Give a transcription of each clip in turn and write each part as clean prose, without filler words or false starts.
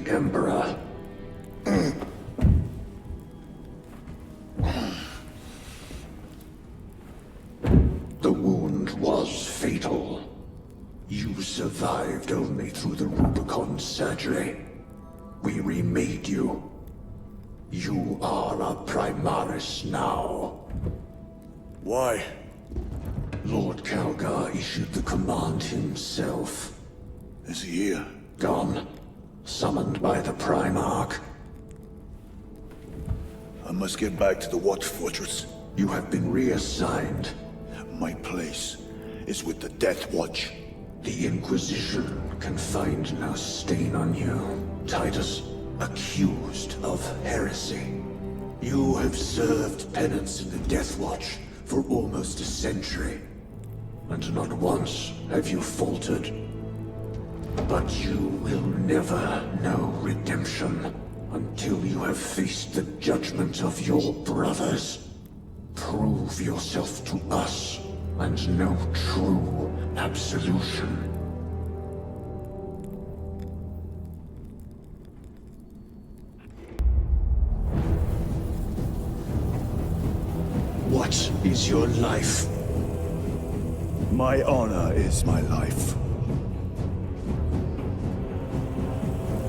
Emperor. The wound was fatal. You survived only through the Rubicon surgery. We remade you. You are a Primaris now. Why? Lord Calgar issued the command himself. Is he here? Gone. Summoned by the Primarch. I must get back to the Watch Fortress. You have been reassigned. My place is with the Deathwatch. The Inquisition can find no stain on you, Titus, accused of heresy. You have served penance in the Deathwatch for almost a century, and not once have you faltered. But you will never know redemption until you have faced the judgment of your brothers. Prove yourself to us, and know true absolution. What is your life? My honor is my life.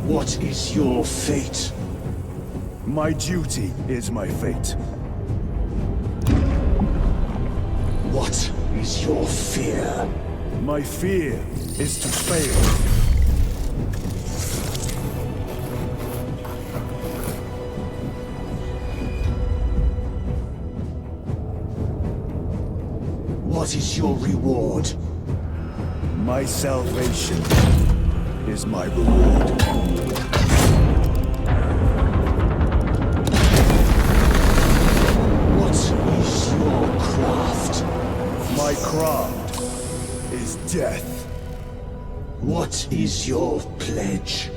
What is your fate? My duty is my fate. What is your fear? My fear is to fail. What is your reward? My salvation is my reward. What is your craft? My craft is death. What is your pledge?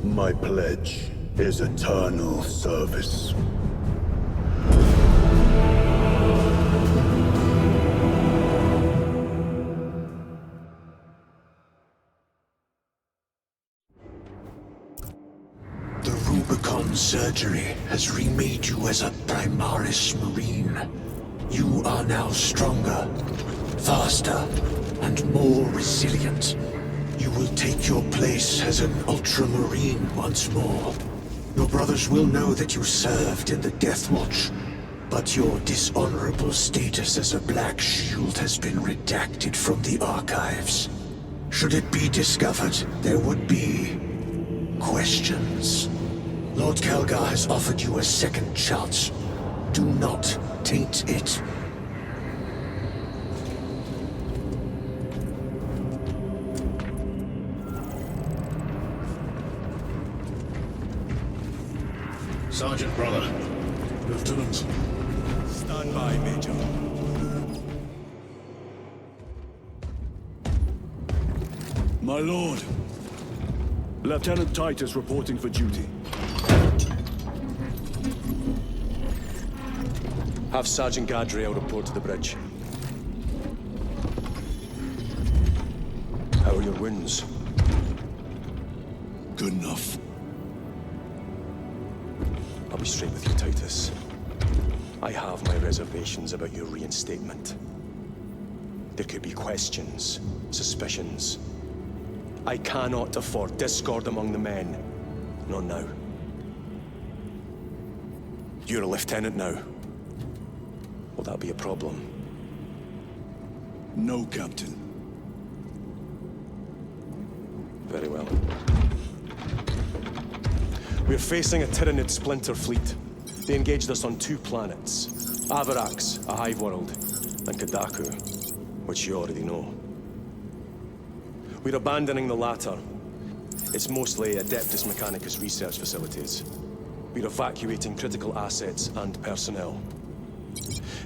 My pledge is eternal service. The Rubicon surgery has remade you as a Primaris Marine. You are now stronger, faster, and more resilient. You will take your place as an Ultramarine once more. Your brothers will know that you served in the Deathwatch, but your dishonorable status as a Black Shield has been redacted from the archives. Should it be discovered, there would be questions. Lord Calgar has offered you a second chance. Do not taint it. Sergeant, brother. Lieutenant. Stand by, Major. My lord. Lieutenant Titus reporting for duty. Have Sergeant Gadriel report to the bridge. How are your wounds? Good enough. I'll be straight with you, Titus. I have my reservations about your reinstatement. There could be questions, suspicions. I cannot afford discord among the men. Not now. You're a lieutenant now. Will that be a problem? No, Captain. Very well. We're facing a Tyranid splinter fleet. They engaged us on 2 planets. Avarax, a hive world, and Kadaku, which you already know. We're abandoning the latter. It's mostly Adeptus Mechanicus research facilities. We're evacuating critical assets and personnel.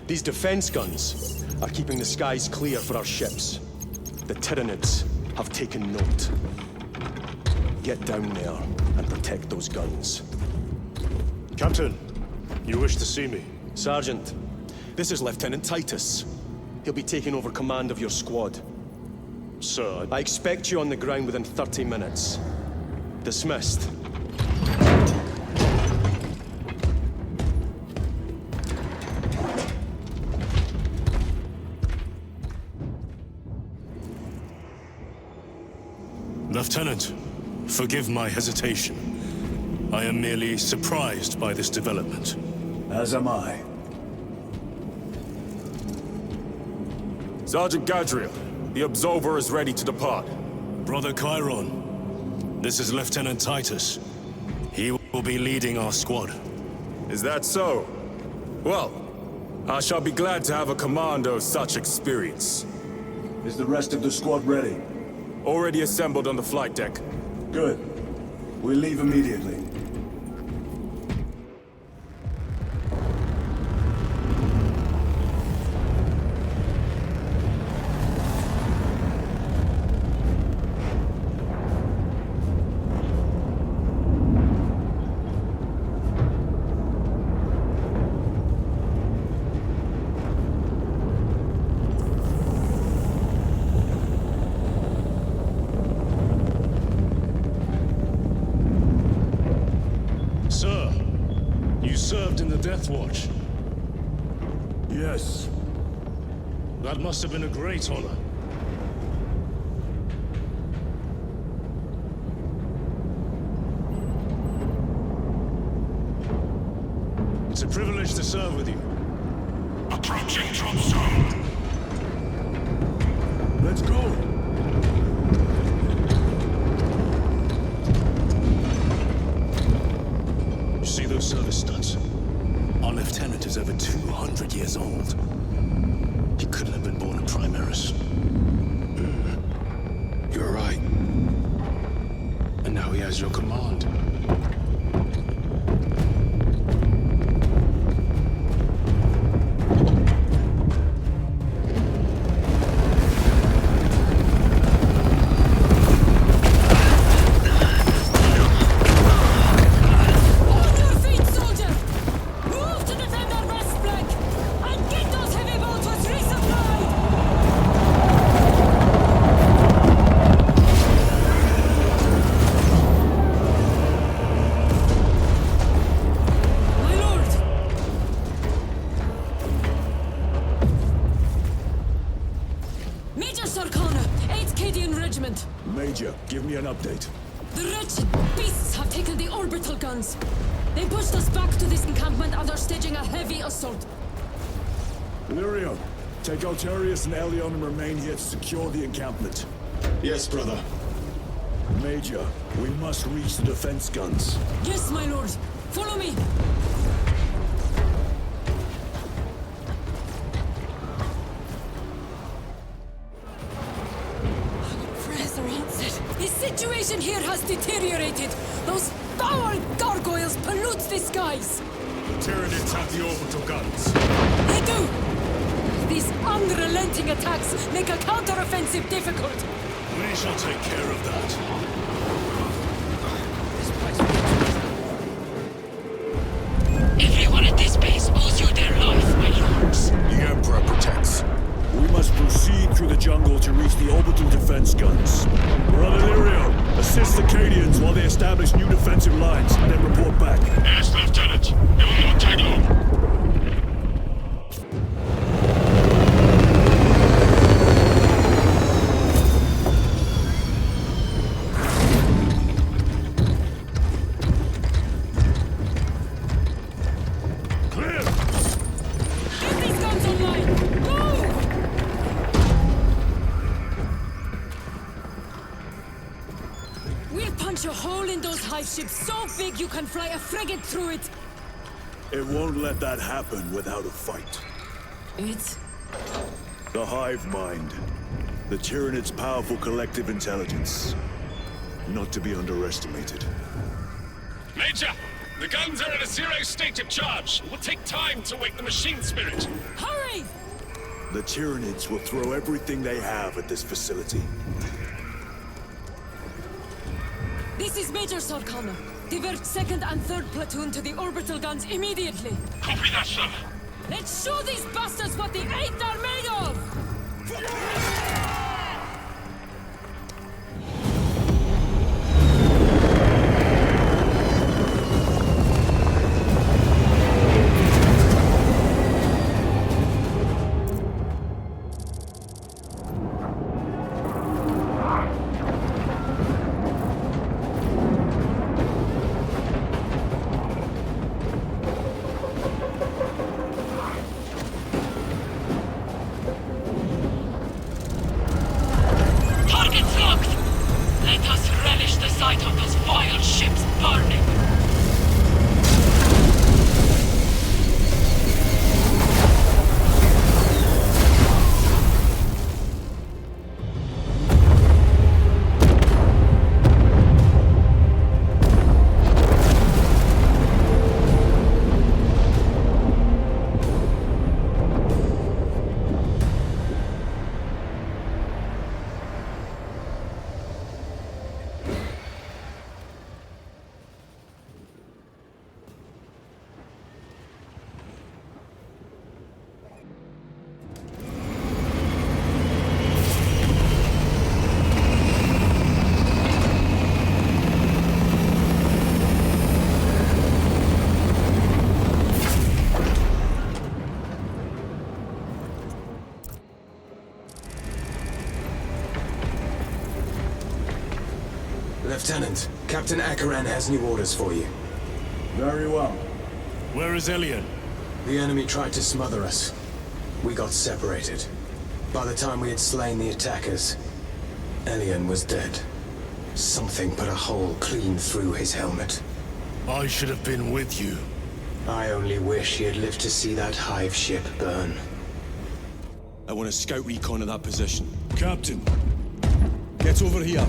These defense guns are keeping the skies clear for our ships. The Tyranids have taken note. Get down there and protect those guns. Captain, you wish to see me? Sergeant, this is Lieutenant Titus. He'll be taking over command of your squad. Sir, I expect you on the ground within 30 minutes. Dismissed. Lieutenant, forgive my hesitation. I am merely surprised by this development. As am I. Sergeant Gadriel, the Absolver is ready to depart. Brother Chairon, this is Lieutenant Titus. He will be leading our squad. Is that so? Well, I shall be glad to have a commander of such experience. Is the rest of the squad ready? Already assembled on the flight deck. Good. We'll leave immediately. Sir, you served in the Deathwatch. Yes. That must have been a great honor. It's a privilege to serve with you. Approaching drop zone. Let's go! You see those service studs? Our lieutenant is over 200 years old. He couldn't have been born a Primaris. You're right. And now he has your command. On your feet, soldier! Move to defend our west flank! And get those heavy bolters resupplied! My lord! Major Sarkana, 8th Cadian Regiment. Major, give me an update. The wretched beasts have taken the orbital guns. They pushed us back to this encampment and are staging a heavy assault. Lyrio, take Altarius and Elion and remain here to secure the encampment. Yes, brother. Major, we must reach the defense guns. Yes, my lord. Follow me. Professor Onset, the situation here has deteriorated. Those foul gargoyles pollute the skies. Tyranids have the orbital guns. They do. These unrelenting attacks make a counteroffensive difficult. We shall take care of that. Everyone at this base owes you their life, my lords. The Emperor protects. We must proceed through the jungle to reach the orbital defense guns. Brother Lyrio, assist the Cadians while they establish new defensive lines, then report back. Yes, Lieutenant. It will not take long. Clear! Get these guns online! Move! We'll punch a hole in those hive ships so big you can fly a frigate through it. It won't let that happen without a fight. It's... The hive mind. The Tyranids' powerful collective intelligence. Not to be underestimated. Major! The guns are in a zero state of charge. It will take time to wake the machine spirit. Hurry! The Tyranids will throw everything they have at this facility. This is Major Sarkana. Divert 2nd and 3rd platoon to the orbital guns immediately. Copy that, sir. Let's show these bastards what the 8th are made of! Lieutenant, Captain Akaran has new orders for you. Very well. Where is Elian? The enemy tried to smother us. We got separated. By the time we had slain the attackers, Elian was dead. Something put a hole clean through his helmet. I should have been with you. I only wish he had lived to see that hive ship burn. I want a scout recon of that position. Captain. Get over here.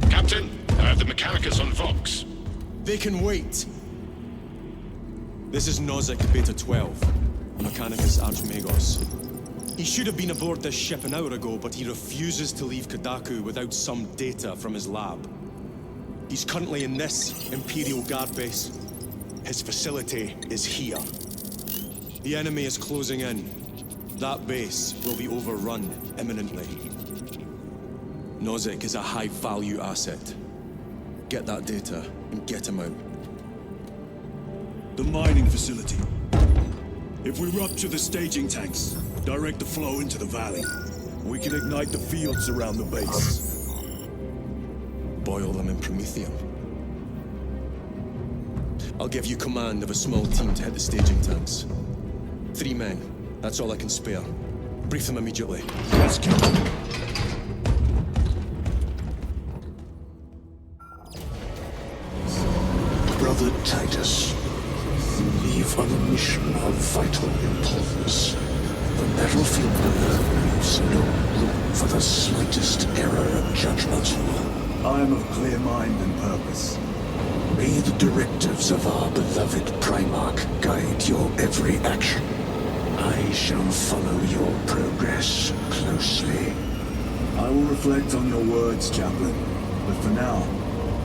Captain, I have the Mechanicus on Vox. They can wait. This is Nozick Beta 12, Mechanicus Archmagos. He should have been aboard this ship an hour ago, but he refuses to leave Kadaku without some data from his lab. He's currently in this Imperial Guard base. His facility is here. The enemy is closing in. That base will be overrun imminently. Nozick is a high-value asset. Get that data and get him out. The mining facility. If we rupture the staging tanks, direct the flow into the valley, we can ignite the fields around the base. Boil them in promethium. I'll give you command of a small team to hit the staging tanks. 3 men. That's all I can spare. Brief them immediately. Yes, Captain. Brother Titus, you leave on a mission of vital importance. The battlefield below leaves no room for the slightest error of judgment. I am of clear mind and purpose. May the directives of our beloved Primarch guide your every action. I shall follow your progress closely. I will reflect on your words, Chaplain. But for now,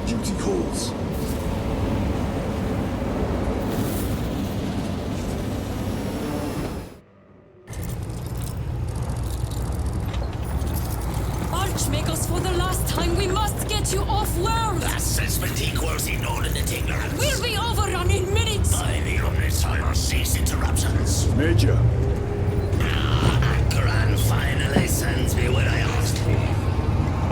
duty calls. Archmagos, for the last time, we must get you off-world! Assessment equals inordinate ignorance. We'll be overrun in minutes! By the omnissiah, cease interruptions. Major. Akaran finally sends me what I asked for.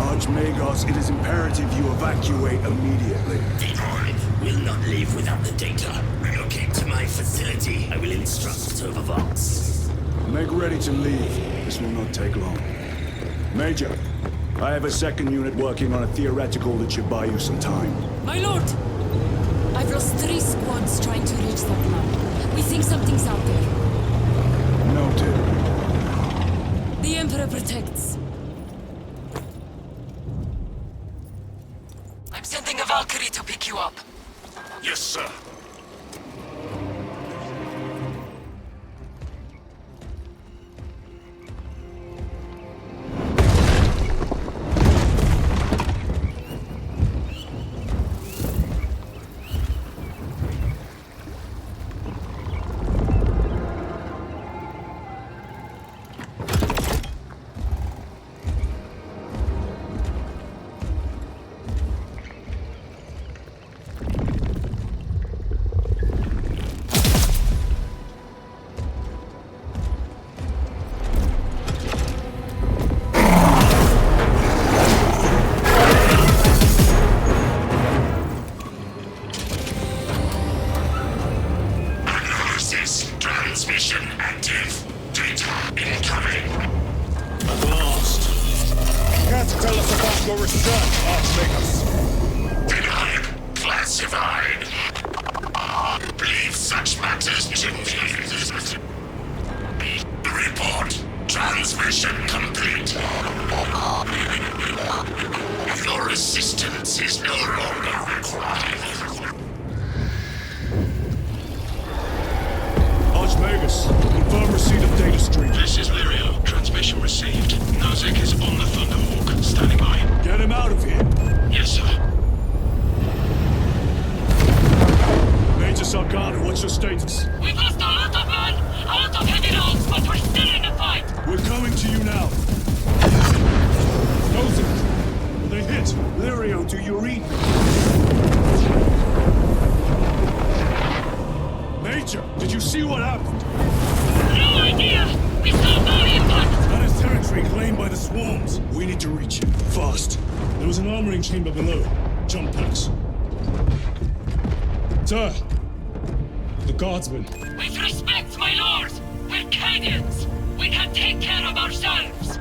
Archmagos, it is imperative you evacuate immediately. The Relive will not leave without the data. Relocate to my facility. I will instruct over Vox. Make ready to leave. This will not take long. Major, I have a second unit working on a theoretical that should buy you some time. My lord! I've lost 3 squads trying to reach that lab. We think something's out there. Noted. The Emperor protects. I'm sending a Valkyrie to pick you up. Yes, sir. Transmission active. Data incoming. At last. Can't tell us about your research, Archmagos. Denied. Classified. Leave such matters to me. Report. Transmission complete. Your assistance is no longer required. Archmagus, confirm receipt of data stream. This is Lirio. Transmission received. Nozick is on the Thunderhawk. Standing by. Get him out of here. Yes, sir. Major Sarkana, what's your status? We've lost a lot of men, a lot of heavy rounds, but we're still in the fight! We're coming to you now. Nozick, will they hit? Lirio, do you read me? Major, did you see what happened? No idea! We saw no impact! That is territory claimed by the the swarms. We need to reach it. Fast. There was an armoring chamber below. Jump packs. Sir! The guardsmen. With respect, my lord! We're Cadians! We can take care of ourselves!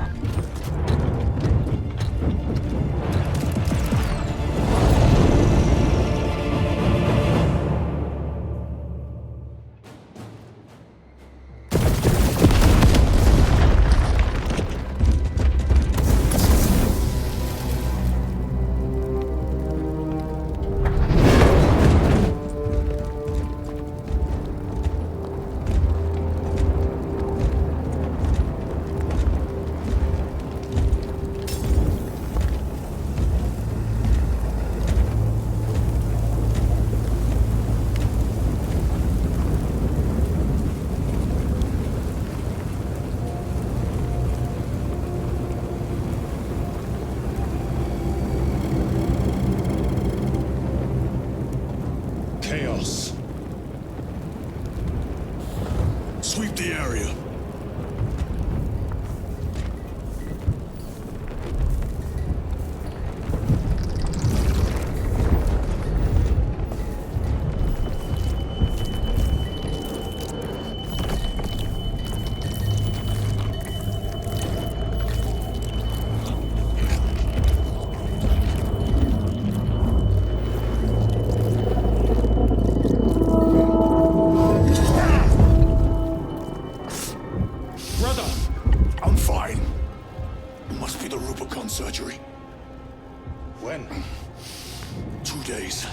Sweep the area. Surgery. When? 2 days.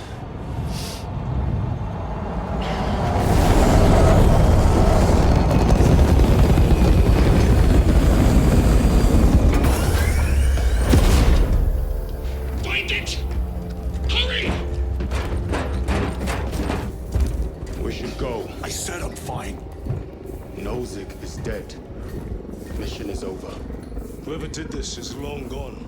Find it! Hurry! We should go. I said I'm fine. Nozick is dead. Mission is over. Whoever did this is long gone.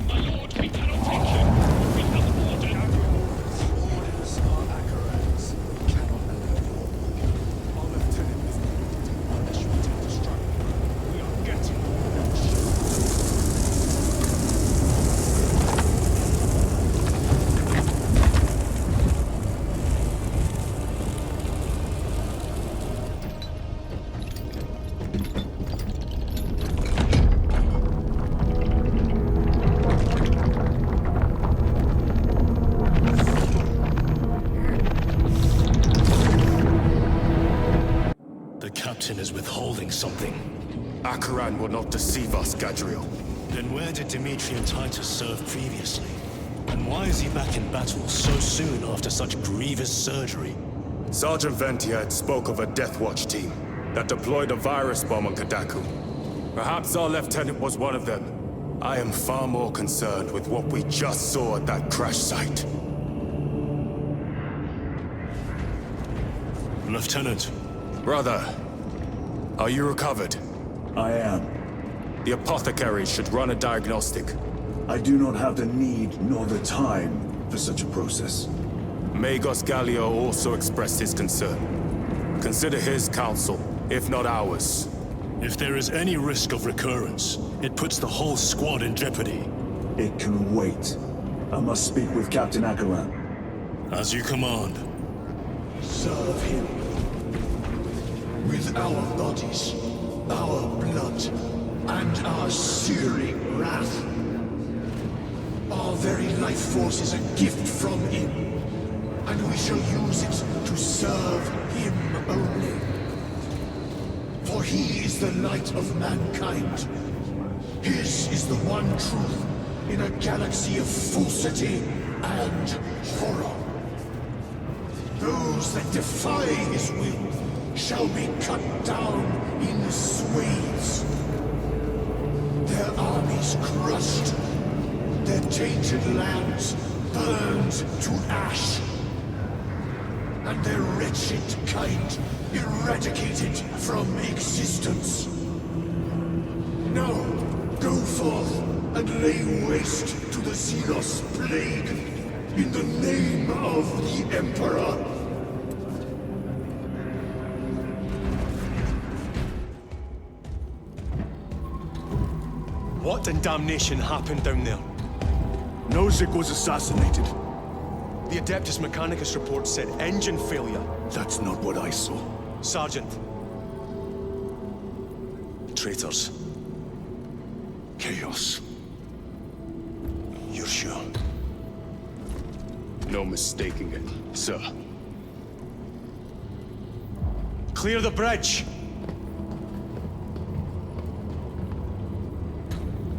My lord, we cannot take him. We have order. Orders are Acheron's. We cannot allow war. Our lieutenant is unless you attempt to strike. We are getting The captain is withholding something. Acheron will not deceive us, Gadriel. Then where did Dimitri and Titus serve previously? And why is he back in battle so soon after such grievous surgery? Sergeant Ventia had spoke of a Deathwatch team that deployed a virus bomb on Kadaku. Perhaps our lieutenant was one of them. I am far more concerned with what we just saw at that crash site. Lieutenant. Brother, are you recovered? I am. The apothecary should run a diagnostic. I do not have the need nor the time for such a process. Magos Gallio also expressed his concern. Consider his counsel, if not ours. If there is any risk of recurrence, it puts the whole squad in jeopardy. It can wait. I must speak with Captain Acheron. As you command. Serve him. With our bodies, our blood, and our searing wrath. Our very life force is a gift from him, and we shall use it to serve him only. For he is the light of mankind. His is the one truth in a galaxy of falsity and horror. Those that defy his will shall be cut down in swathes. Their armies crushed, their tainted lands burned to ash, and their wretched kind eradicated from existence. No, Go forth and lay waste to the Xenos plague in the name of the Emperor. What in damnation happened down there? Nozick was assassinated. The Adeptus Mechanicus report said engine failure. That's not what I saw. Sergeant. Traitors. Chaos. You're sure? No mistaking it, sir. Clear the bridge!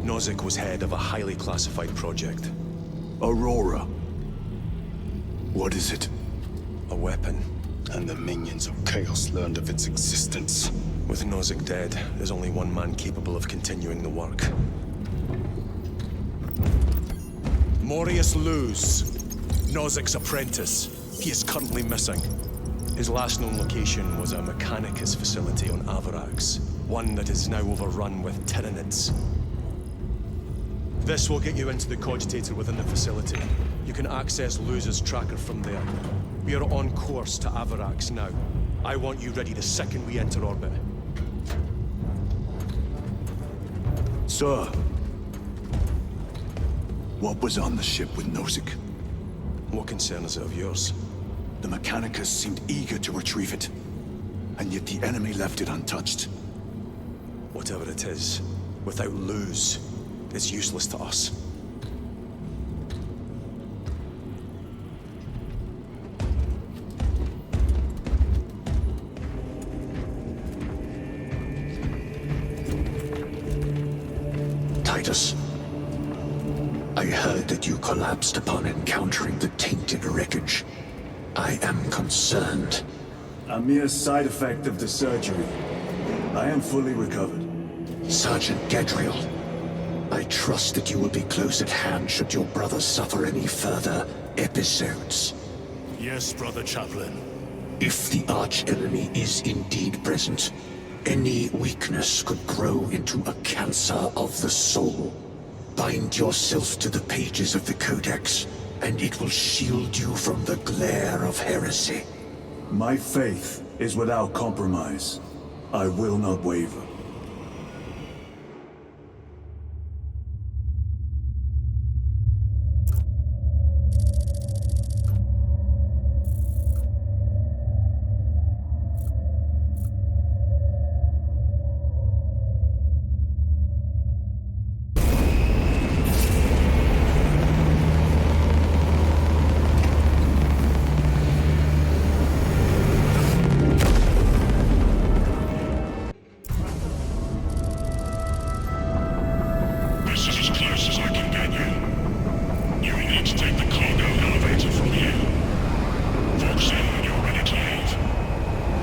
Nozick was head of a highly classified project. Aurora. What is it? A weapon. And the minions of Chaos learned of its existence. With Nozick dead, there's only one man capable of continuing the work. Morius Luz, Nozick's apprentice. He is currently missing. His last known location was a Mechanicus facility on Avarax, one that is now overrun with Tyranids. This will get you into the cogitator within the facility. You can access Luz's tracker from there. We are on course to Avarax now. I want you ready the second we enter orbit. Sir. What was on the ship with Nozick? What concern is it of yours? The Mechanicus seemed eager to retrieve it. And yet the enemy left it untouched. Whatever it is, without Luz, it's useless to us. Titus, I heard that you collapsed upon encountering the tainted wreckage. I am concerned. A mere side effect of the surgery. I am fully recovered. Sergeant Gadriel, I trust that you will be close at hand should your brother suffer any further episodes. Yes, Brother Chaplain. If the arch-enemy is indeed present, any weakness could grow into a cancer of the soul. Bind yourself to the pages of the Codex, and it will shield you from the glare of heresy. My faith is without compromise. I will not waver.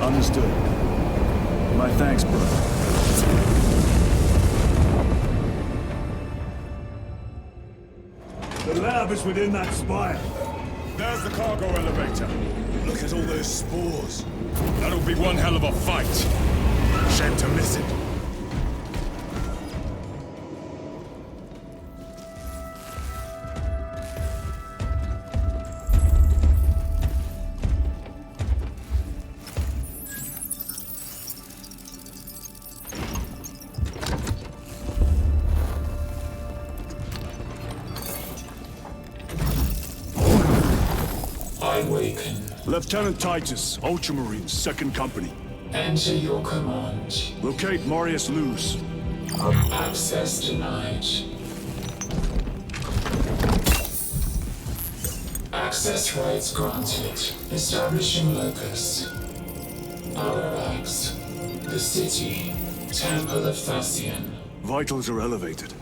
Understood. My thanks, brother. The lab is within that spire. There's the cargo elevator. Look at all those spores. That'll be one hell of a fight. Shame to miss it. Awaken. Lieutenant Titus, Ultramarines, 2nd Company. Enter your command. Locate Morius Luz. Access denied. Access rights granted. Establishing locus. Avarax. The city. Temple of Thasian. Vitals are elevated.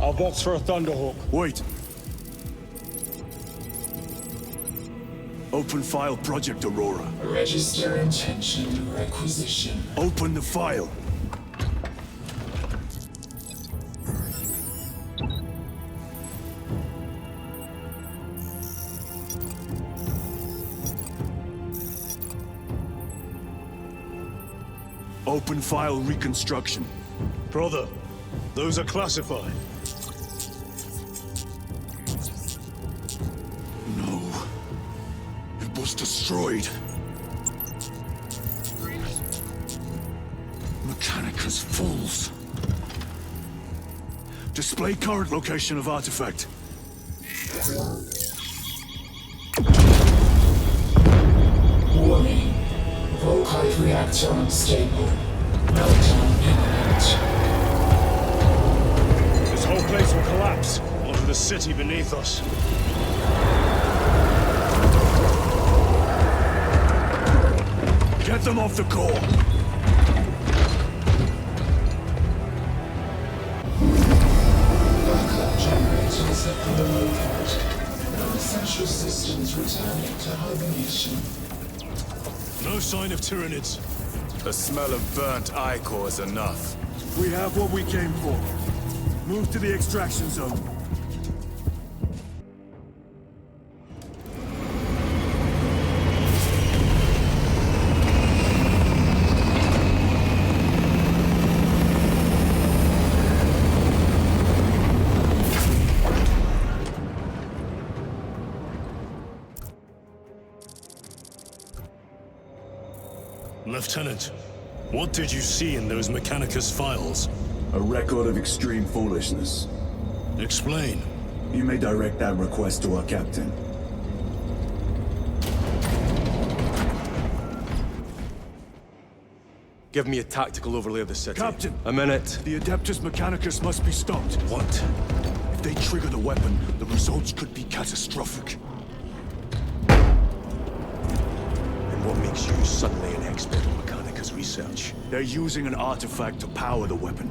I'll box for a Thunderhawk. Wait. Open file Project Aurora. Register intention requisition. Open the file. Open file reconstruction. Brother, Those are classified. No. It was destroyed. Mechanicus fools. Display current location of artifact. Warning. Volkite reactor unstable. Meltdown imminent. This whole place will collapse onto the city beneath us. Get them off the core. Backup generators at the Volkite. Non-essential systems returning to hibernation. No sign of Tyranids. The smell of burnt ichor is enough. We have what we came for. Move to the extraction zone. Lieutenant, what did you see in those Mechanicus files? A record of extreme foolishness. Explain. You may direct that request to our captain. Give me a tactical overlay of the city. Captain! A minute. The Adeptus Mechanicus must be stopped. What? If they trigger the weapon, the results could be catastrophic. And what makes you suddenly an expert in Mechanicus research? They're using an artifact to power the weapon.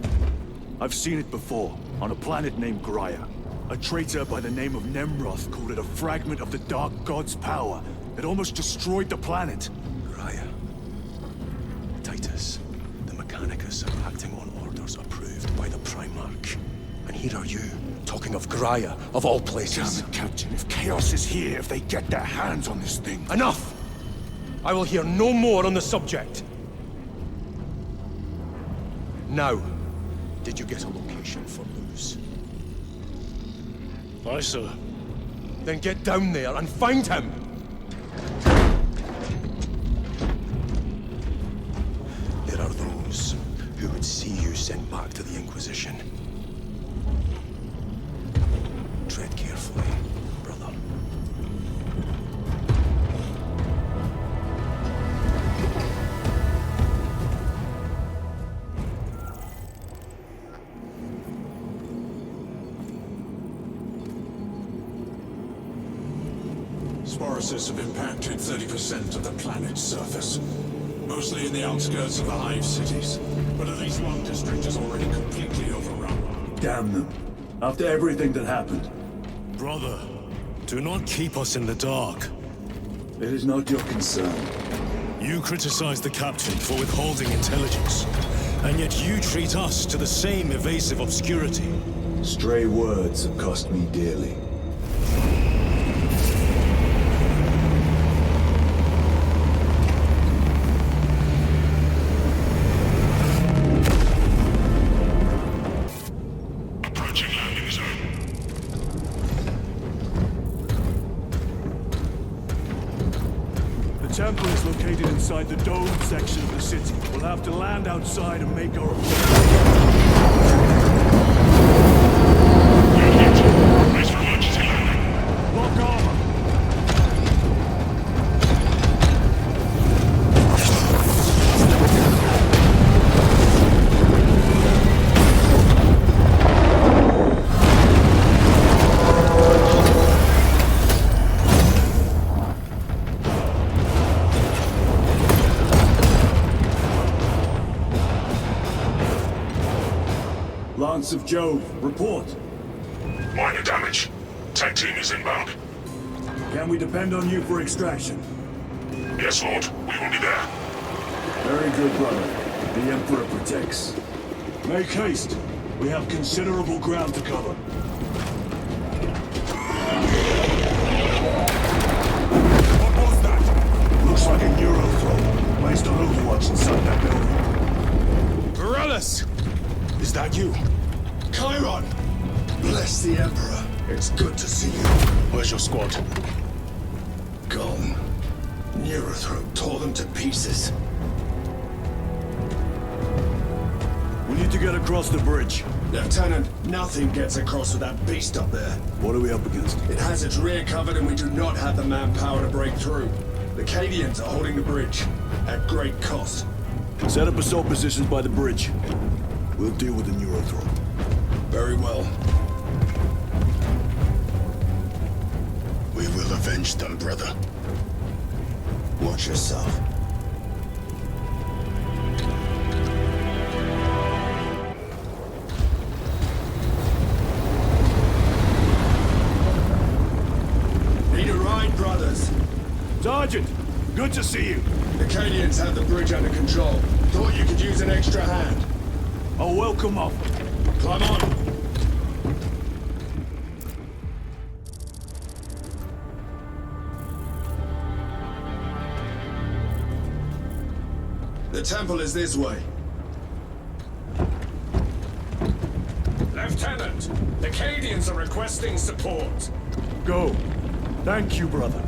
I've seen it before, on a planet named Graia. A traitor by the name of Nemroth called it a fragment of the Dark God's power that almost destroyed the planet. Graia. Titus, the Mechanicus are acting on orders approved by the Primarch. And here are you, talking of Graia, of all places. Damn it, Captain. If Chaos is here, if they get their hands on this thing... Enough! I will hear no more on the subject. Now, did you get a location for Luz? Aye, sir. Then get down there and find him! There are those who would see you sent back to the Inquisition. Tread carefully, brother. Sporosis have impacted 30% of the planet's surface. Mostly in the outskirts of the hive cities. But at least one district is already completely overrun. Damn them. After everything that happened. Brother, do not keep us in the dark. It is not your concern. You criticize the captain for withholding intelligence, and yet you treat us to the same evasive obscurity. Stray words have cost me dearly. The temple is located inside the domed section of the city. We'll have to land outside and make our... Brace for emergency landing. Lock armor! Lance of Jove, report. Minor damage. Tech team is inbound. Can we depend on you for extraction? Yes, Lord. We will be there. Very good, brother. The Emperor protects. Make haste. We have considerable ground to cover. What was that? Looks like a Neurothrow. Placed on Overwatch inside that building. Relive! Is that you? Chairon! Bless the Emperor. It's good to see you. Where's your squad? Gone. Neurothroat tore them to pieces. We need to get across the bridge. Lieutenant, nothing gets across with that beast up there. What are we up against? It has its rear covered and we do not have the manpower to break through. The Cadians are holding the bridge, at great cost. Set up assault positions by the bridge. We'll deal with the Neurothroat. Very well. We will avenge them, brother. Watch yourself. Need a ride, brothers? Sergeant, good to see you. The Cadians have the bridge under control. Thought you could use an extra hand. A welcome offer. Climb on. The temple is this way. Lieutenant, the Cadians are requesting support. Go. Thank you, brother.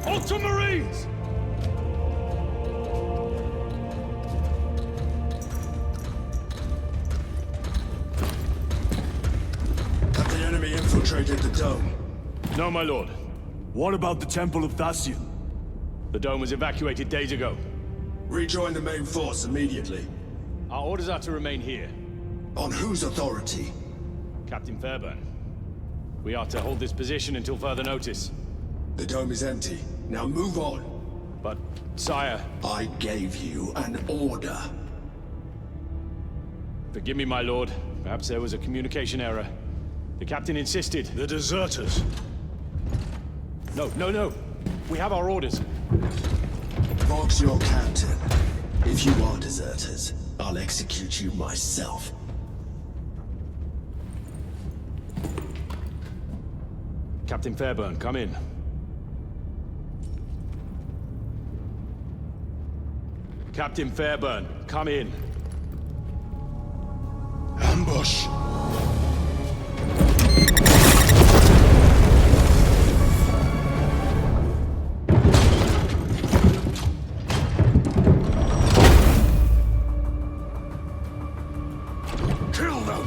Ultramarines! Have the enemy infiltrated the dome? No, my lord. What about the Temple of Thasian? The dome was evacuated days ago. Rejoin the main force immediately. Our orders are to remain here. On whose authority? Captain Fairburn. We are to hold this position until further notice. The dome is empty. Now move on. But, sire... I gave you an order. Forgive me, my lord. Perhaps there was a communication error. The captain insisted. The deserters. No. We have our orders. Vox your captain. If you are deserters, I'll execute you myself. Captain Fairburn, come in. Captain Fairburn, come in. Ambush! Kill them!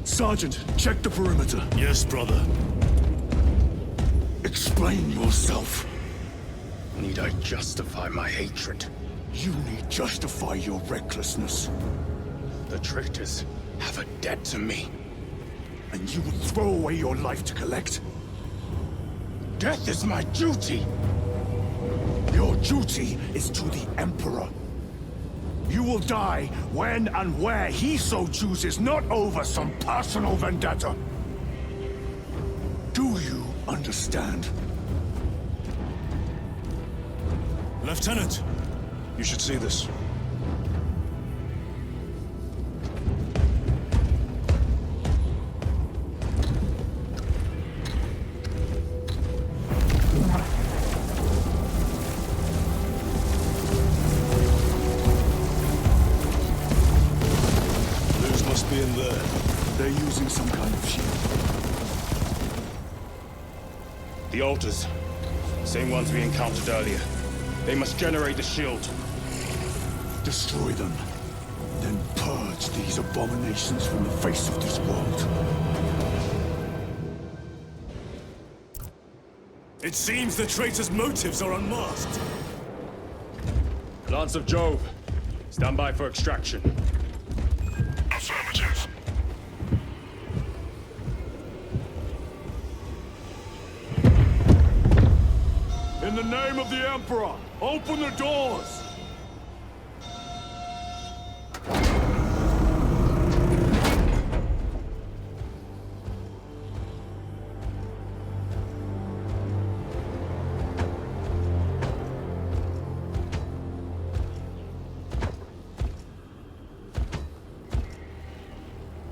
Sergeant, check the perimeter. Yes, brother. Explain yourself. Need I justify my hatred? You need justify your recklessness. The traitors have a debt to me. And you would throw away your life to collect? Death is my duty! Your duty is to the Emperor. You will die when and where he so chooses, not over some personal vendetta. Do you understand? Lieutenant, you should see this. in there? They're using some kind of shield. The altars. Same ones we encountered earlier. They must generate the shield. Destroy them. Then purge these abominations from the face of this world. It seems the traitors' motives are unmasked. Lance of Jove, stand by for extraction. Affirmative. In the name of the Emperor, open the doors!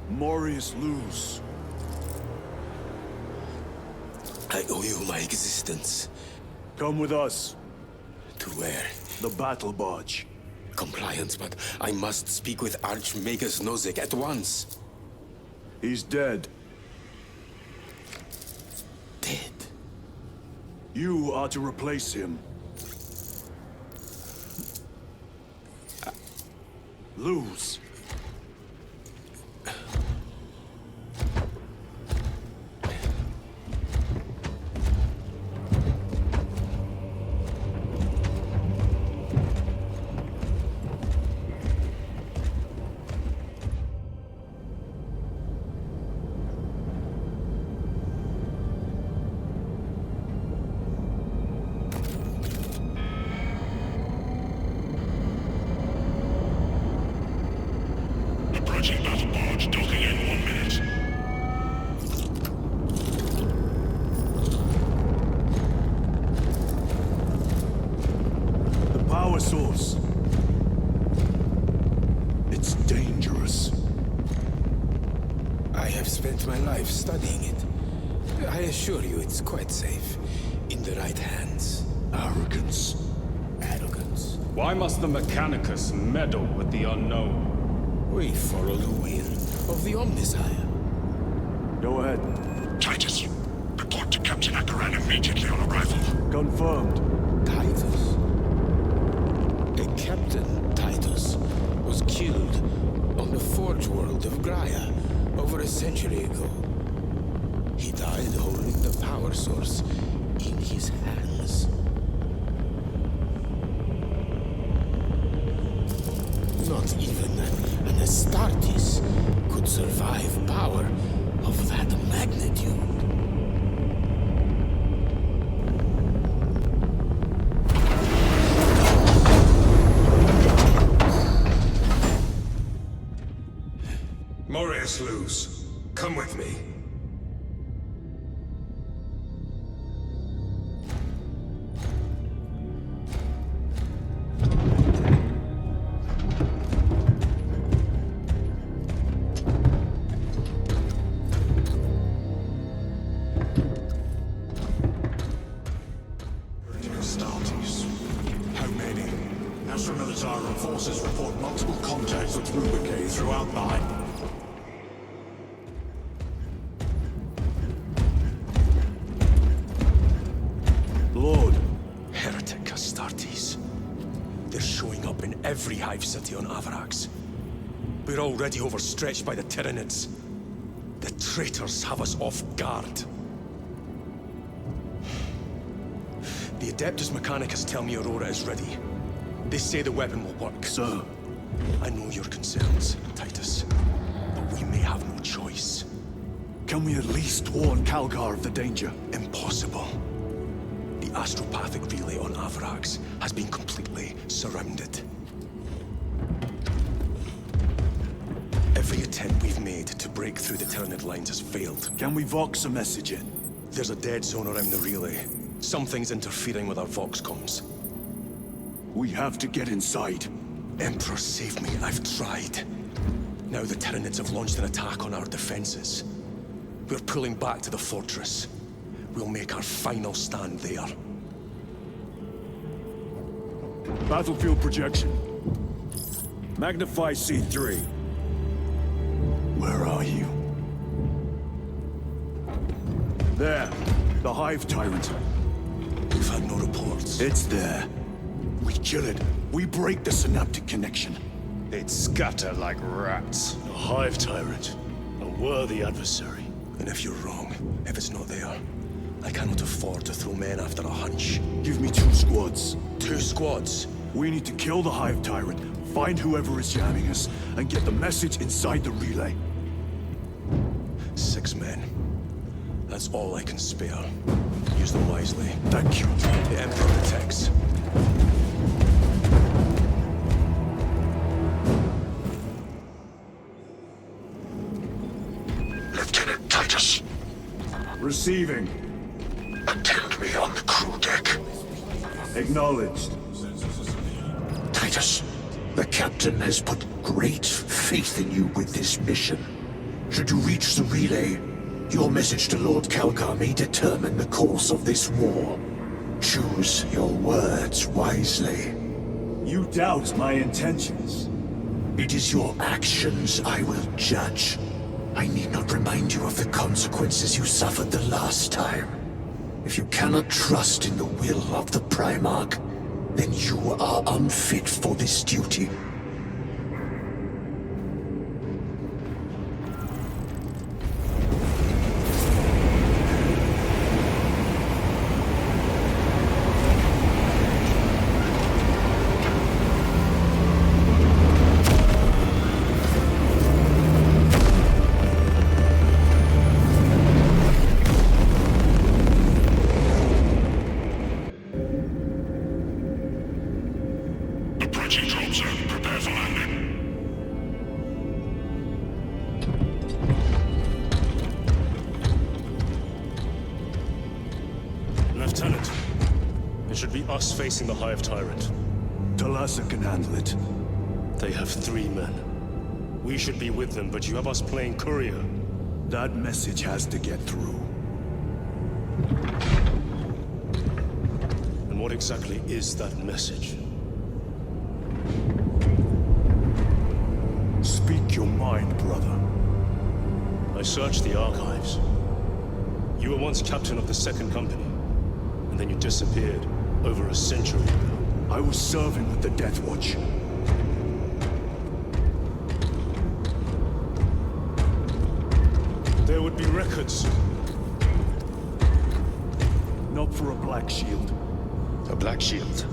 Morius lose. I owe you my existence. Come with us. To where? The battle barge. Compliance, but I must speak with Archmagus Nozick at once. He's dead. Dead? You are to replace him. Lose. Approaching battle barge, docking in 1 minute. The power source. It's dangerous. I have spent my life studying it. I assure you it's quite safe. In the right hands. Arrogance. Arrogance. Why must the Mechanicus meddle with the unknown? We follow the will of the Omnisire. Go ahead. Titus, report to Captain Akaran immediately on arrival. Confirmed. Titus? Captain Titus was killed on the Forge world of Graia over a century ago. He died holding the power source in his hands. Not even an Astartes could survive power of that magnitude. Morius Luz, come with me. Astartes. How many? Astra Militarum forces report multiple contacts with Rubicae throughout the Hive. Lord. Heretic Astartes. They're showing up in every hive city on Avarax. We're already overstretched by the Tyranids. The traitors have us off guard. The Adeptus Mechanicus tell me Aurora is ready. They say the weapon will work. Sir. I know your concerns, Titus, but we may have no choice. Can we at least warn Calgar of the danger? Impossible. The astropathic relay on Avarax has been completely surrounded. Every attempt we've made to break through the Tyranid lines has failed. Can we Vox a message in? There's a dead zone around the relay. Something's interfering with our Vox comms. We have to get inside. Emperor, save me. I've tried. Now the Tyranids have launched an attack on our defenses. We're pulling back to the fortress. We'll make our final stand there. Battlefield projection. Magnify C3. Where There. The Hive Tyrant. We've had no reports. It's there. We kill it. We break the synaptic connection. They'd scatter like rats. A Hive Tyrant. A worthy adversary. And if you're wrong, if it's not there, I cannot afford to throw men after a hunch. Give me 2 squads. 2 squads? We need to kill the Hive Tyrant, find whoever is jamming us, and get the message inside the relay. 6 men. That's all I can spare. Use them wisely. Thank you. The Emperor protects. Lieutenant Titus. Receiving. Attend me on the crew deck. Acknowledged. Titus, the captain has put great faith in you with this mission. Should you reach the relay, your message to Lord Kalkar may determine the course of this war. Choose your words wisely. You doubt my intentions. It is your actions I will judge. I need not remind you of the consequences you suffered the last time. If you cannot trust in the will of the Primarch, then you are unfit for this duty. Lieutenant, it should be us facing the Hive Tyrant. Talassa can handle it. They have 3 men. We should be with them, but you have us playing courier. That message has to get through. And what exactly is that message? Speak your mind, brother. I searched the archives. You were once captain of the 2nd Company, and then you disappeared over a century ago. I was serving with the Deathwatch. There would be records. Not for a Black Shield. A Black Shield?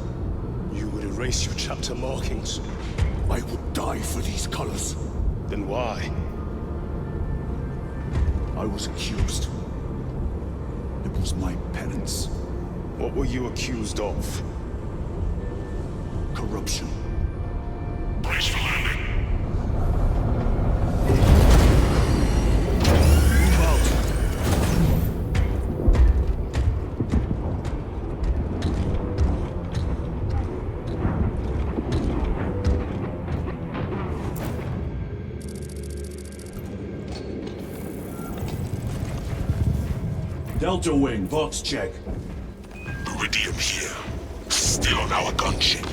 You would erase your chapter markings. I would die for these colors. Then why? I was accused. It was my penance. What were you accused of? Corruption. Brace for landing. Move out. Delta Wing, box check. Iridium here. Still on our gunship.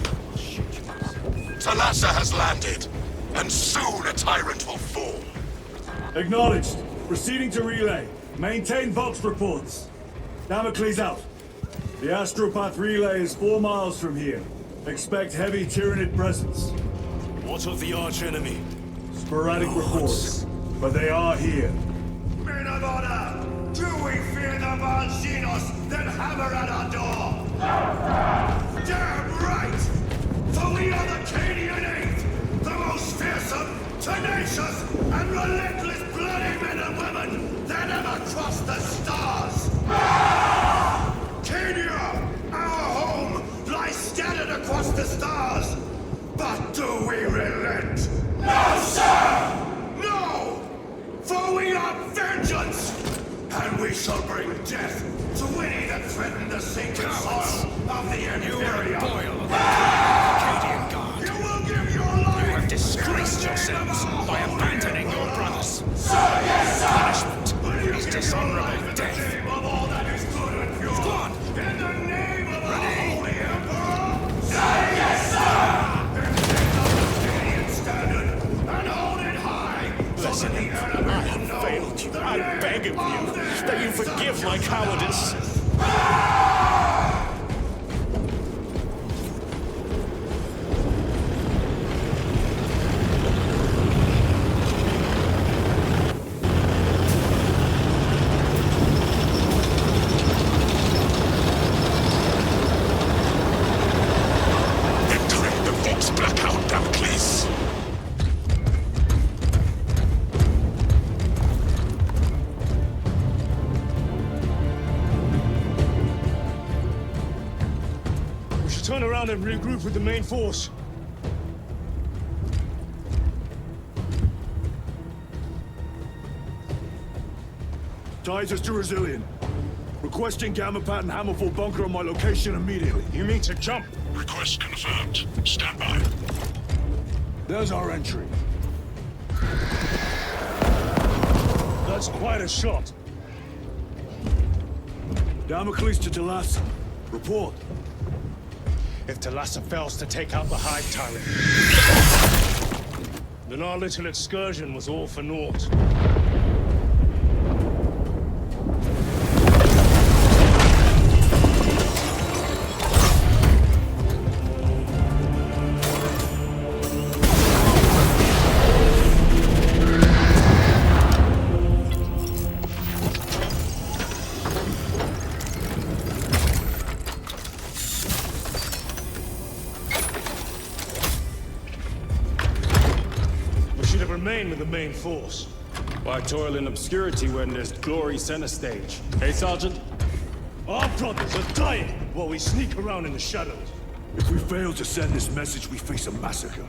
Talassa has landed, and soon a tyrant will fall. Acknowledged. Proceeding to relay. Maintain Vox reports. Damocles out. The Astropath relay is 4 miles from here. Expect heavy Tyranid presence. What of the arch-enemy? Sporadic reports, but they are here. Men of honor! Do we fear the Valchinos that hammer at our door? Damn right! For we are the Cadian Eighth, the most fearsome, tenacious, and relentless bloody men and women that ever crossed the stars! Cadia, our home, lies scattered across the stars. But do we relent? No, sir! No! For we are vengeance! And we shall bring death to any that threaten the sacred soil of the Imperium. Cadian Guard. You will give your life! You have disgraced yourselves by abandoning your brothers. Sir, yes, sir! Punishment is dishonorable death. In the name of all that is good and pure. Squad! In the name of the Ready? Holy Emperor. Sir, yes, sir! And take up the Cadian standard and hold it high so that the enemy I have failed you. I beg of you that you forgive my cowardice. Turn around and regroup with the main force. Titus to Resilient. Requesting Gamma Pat and Hammerfall bunker on my location immediately. You mean to jump? Request confirmed. Stand by. There's our entry. That's quite a shot. Damocles to Talassa. Report. If Talassa fails to take out the Hive Tyrant, then our little excursion was all for naught. Remain with the main force. Why toil in obscurity when there's glory center stage? Hey, Sergeant? Our brothers are dying while we sneak around in the shadows. If we fail to send this message, we face a massacre.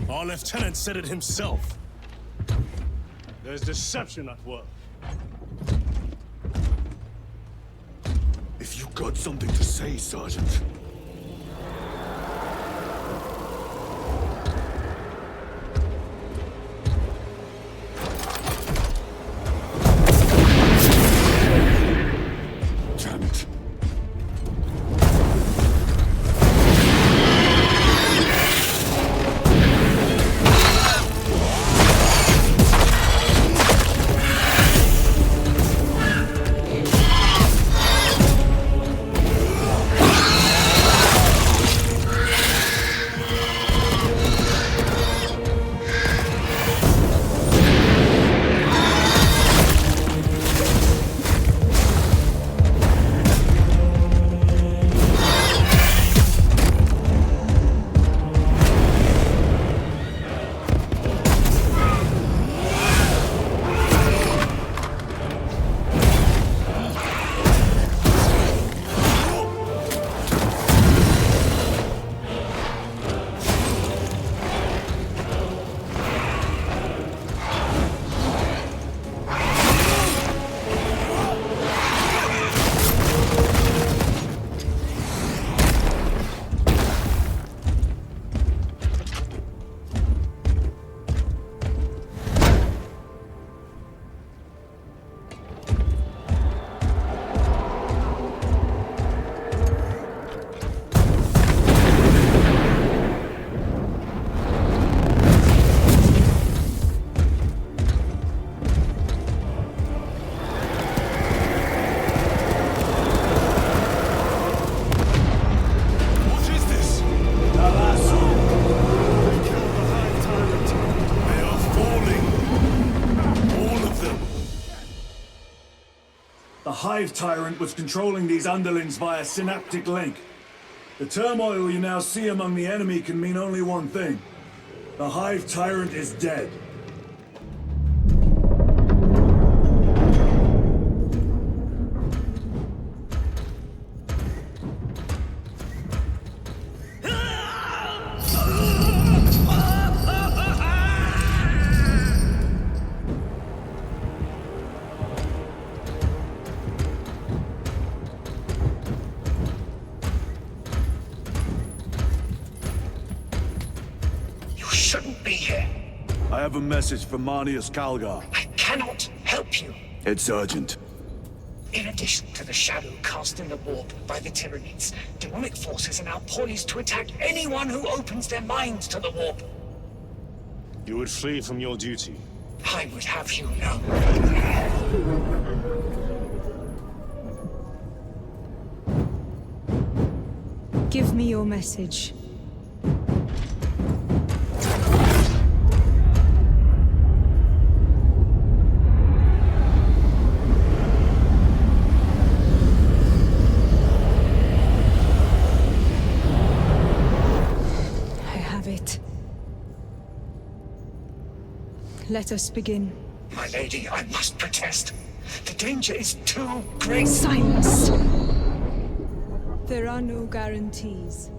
Our lieutenant said it himself. There's deception at work. If you got something to say, Sergeant. Damn it. The Hive Tyrant was controlling these underlings via synaptic link. The turmoil you now see among the enemy can mean only one thing. The Hive Tyrant is dead. have a message from Marnius Calgar. I cannot help you. It's urgent. In addition to the shadow cast in the warp by the Tyranids, demonic forces are now poised to attack anyone who opens their minds to the warp. You would flee from your duty. I would have you know. Give me your message. Let us begin. My lady, I must protest. The danger is too great. Silence! There are no guarantees.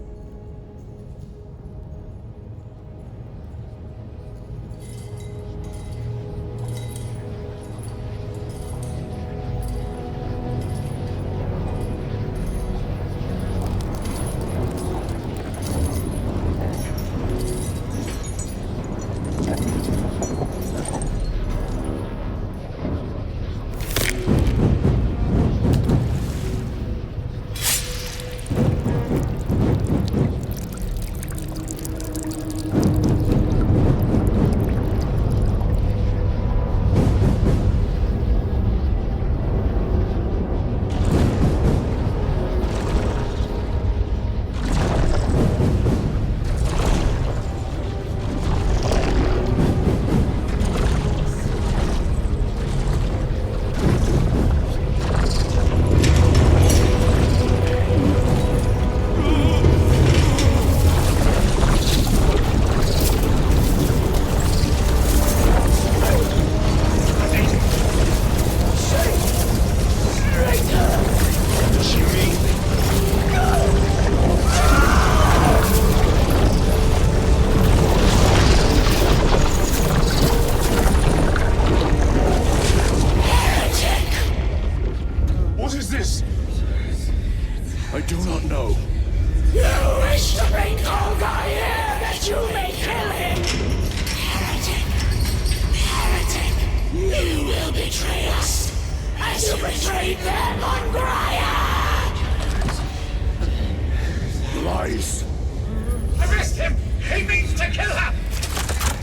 Arrest him! He means to kill her!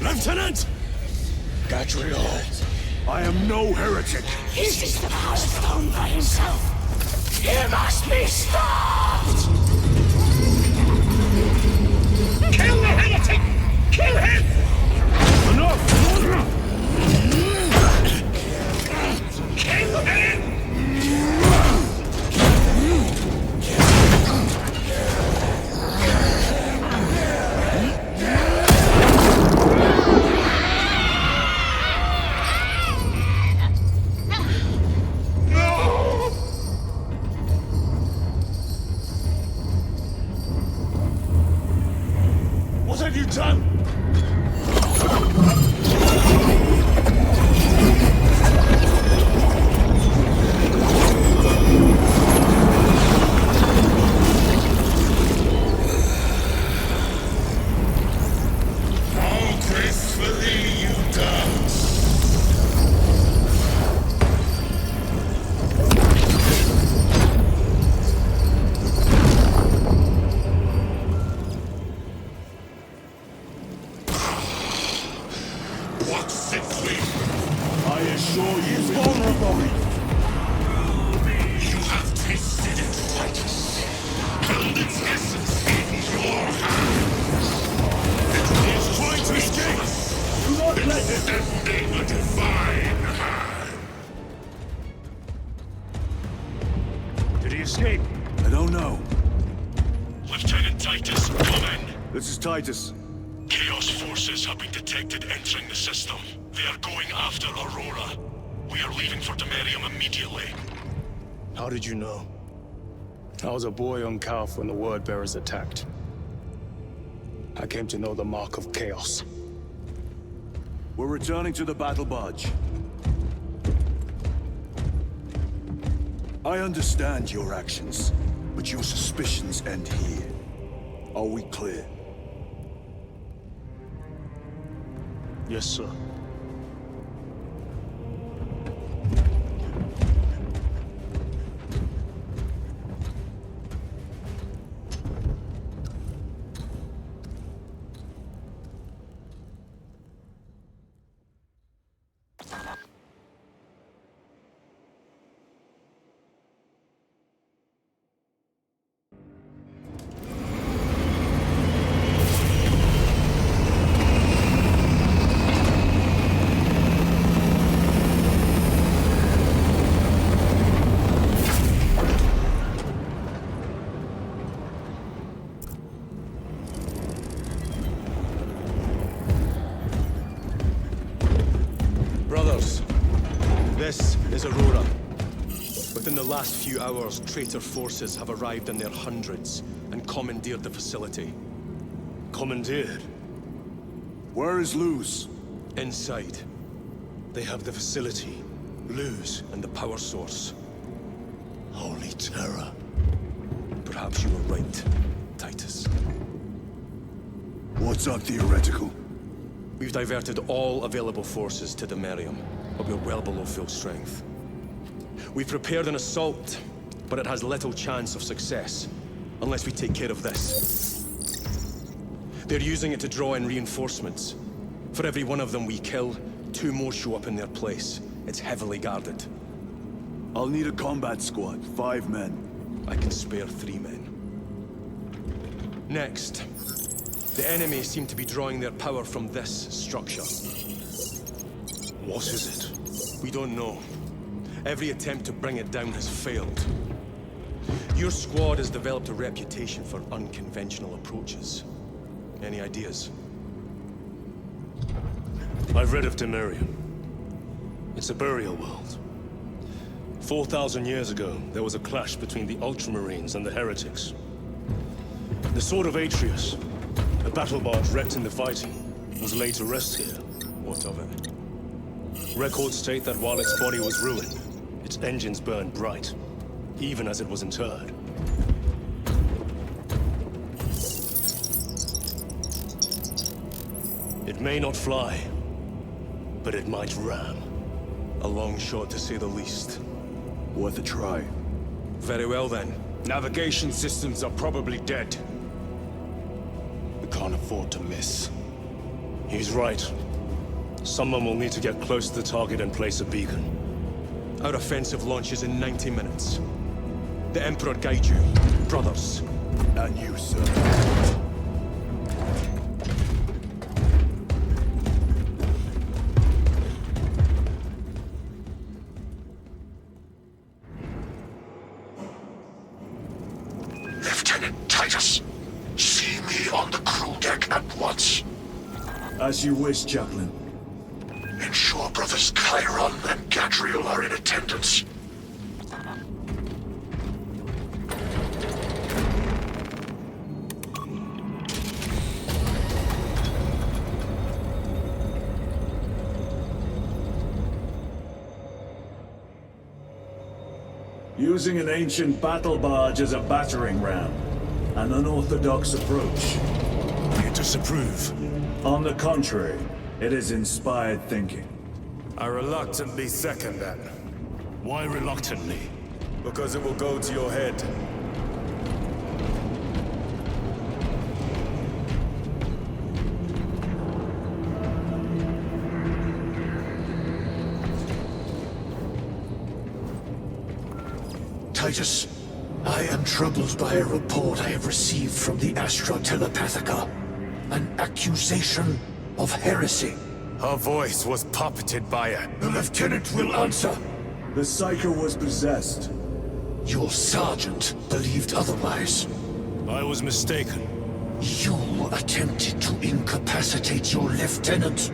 Lieutenant! Gadriel, I am no heretic. He sees the power stone by himself. He must be stopped! Kill the heretic! Kill him! Enough! Kill him! What have you done? How gracefully you dance! What sickly? I assure you, he's vulnerable. You have tasted it, Titus. Held its essence in your hands. He's trying to escape. Do not let him. Extending a divine hand. Did he escape? I don't know. Lieutenant Titus, come in. This is Titus. Chaos forces have been detected entering the system. They are going after Aurora. We are leaving for Demerium immediately. How did you know? I was a boy on Calf when the Word Bearers attacked. I came to know the mark of chaos. We're returning to the battle barge. I understand your actions, but your suspicions end here. Are we clear? Yes, sir. Brothers, this is Aurora. Within the last few hours, traitor forces have arrived in their hundreds and commandeered the facility. Commandeered? Where is Luz? Inside. They have the facility. Luz and the power source. Holy terror. Perhaps you were right, Titus. What's our theoretical? We've diverted all available forces to the Millennium, but we're well below full strength. We've prepared an assault, but it has little chance of success, unless we take care of this. They're using it to draw in reinforcements. For every one of them we kill, 2 more show up in their place. It's heavily guarded. I'll need a combat squad, 5 men. I can spare 3 men. Next, the enemy seem to be drawing their power from this structure. What is it? We don't know. Every attempt to bring it down has failed. Your squad has developed a reputation for unconventional approaches. Any ideas? I've read of Demirium. It's a burial world. 4,000 years ago, there was a clash between the Ultramarines and the Heretics. The Sword of Atreus, a battle barge wrecked in the fighting, was laid to rest here. What of it? Records state that while its body was ruined, its engines burned bright, even as it was interred. It may not fly, but it might ram. A long shot to say the least. Worth a try. Very well then. Navigation systems are probably dead. We can't afford to miss. He's right. Someone will need to get close to the target and place a beacon. Our offensive launches in 90 minutes. The Emperor guide you, brothers. And you, sir. Lieutenant Titus, see me on the crew deck at once. As you wish, Chaplain. Ensure brothers Chairon and Gadriel are in attendance. Using an ancient battle barge as a battering ram. An unorthodox approach. You disapprove? On the contrary, it is inspired thinking. I reluctantly second that. Why reluctantly? Because it will go to your head. Titus, I am troubled by a report I have received from the Astra Telepathica. An accusation of heresy. Her voice was puppeted by it. The lieutenant will answer. The Psycho was possessed. Your sergeant believed otherwise. I was mistaken. You attempted to incapacitate your lieutenant.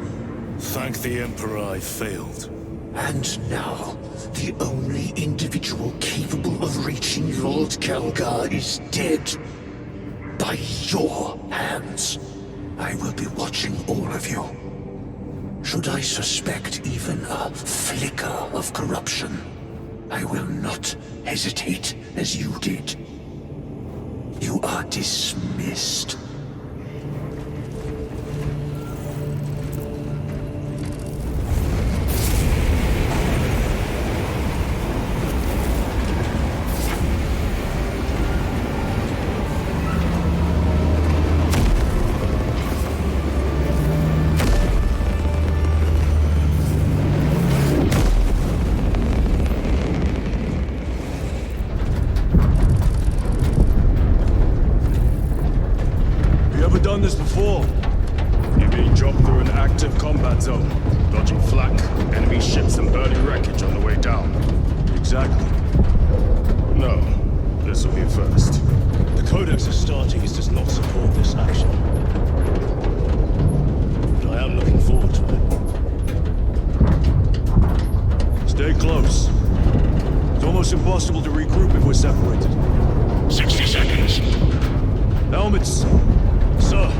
Thank the Emperor I failed. And now, the only individual capable of reaching Lord Kelgar is dead. By your hands. I will be watching all of you. Should I suspect even a flicker of corruption, I will not hesitate as you did. You are dismissed. fall? You mean drop through an active combat zone, dodging flak, enemy ships and burning wreckage on the way down? Exactly. No. This will be a first. The Codex Astartes does not support this action. But I am looking forward to it. Stay close. It's almost impossible to regroup if we're separated. 60 seconds. Helmets! Sir!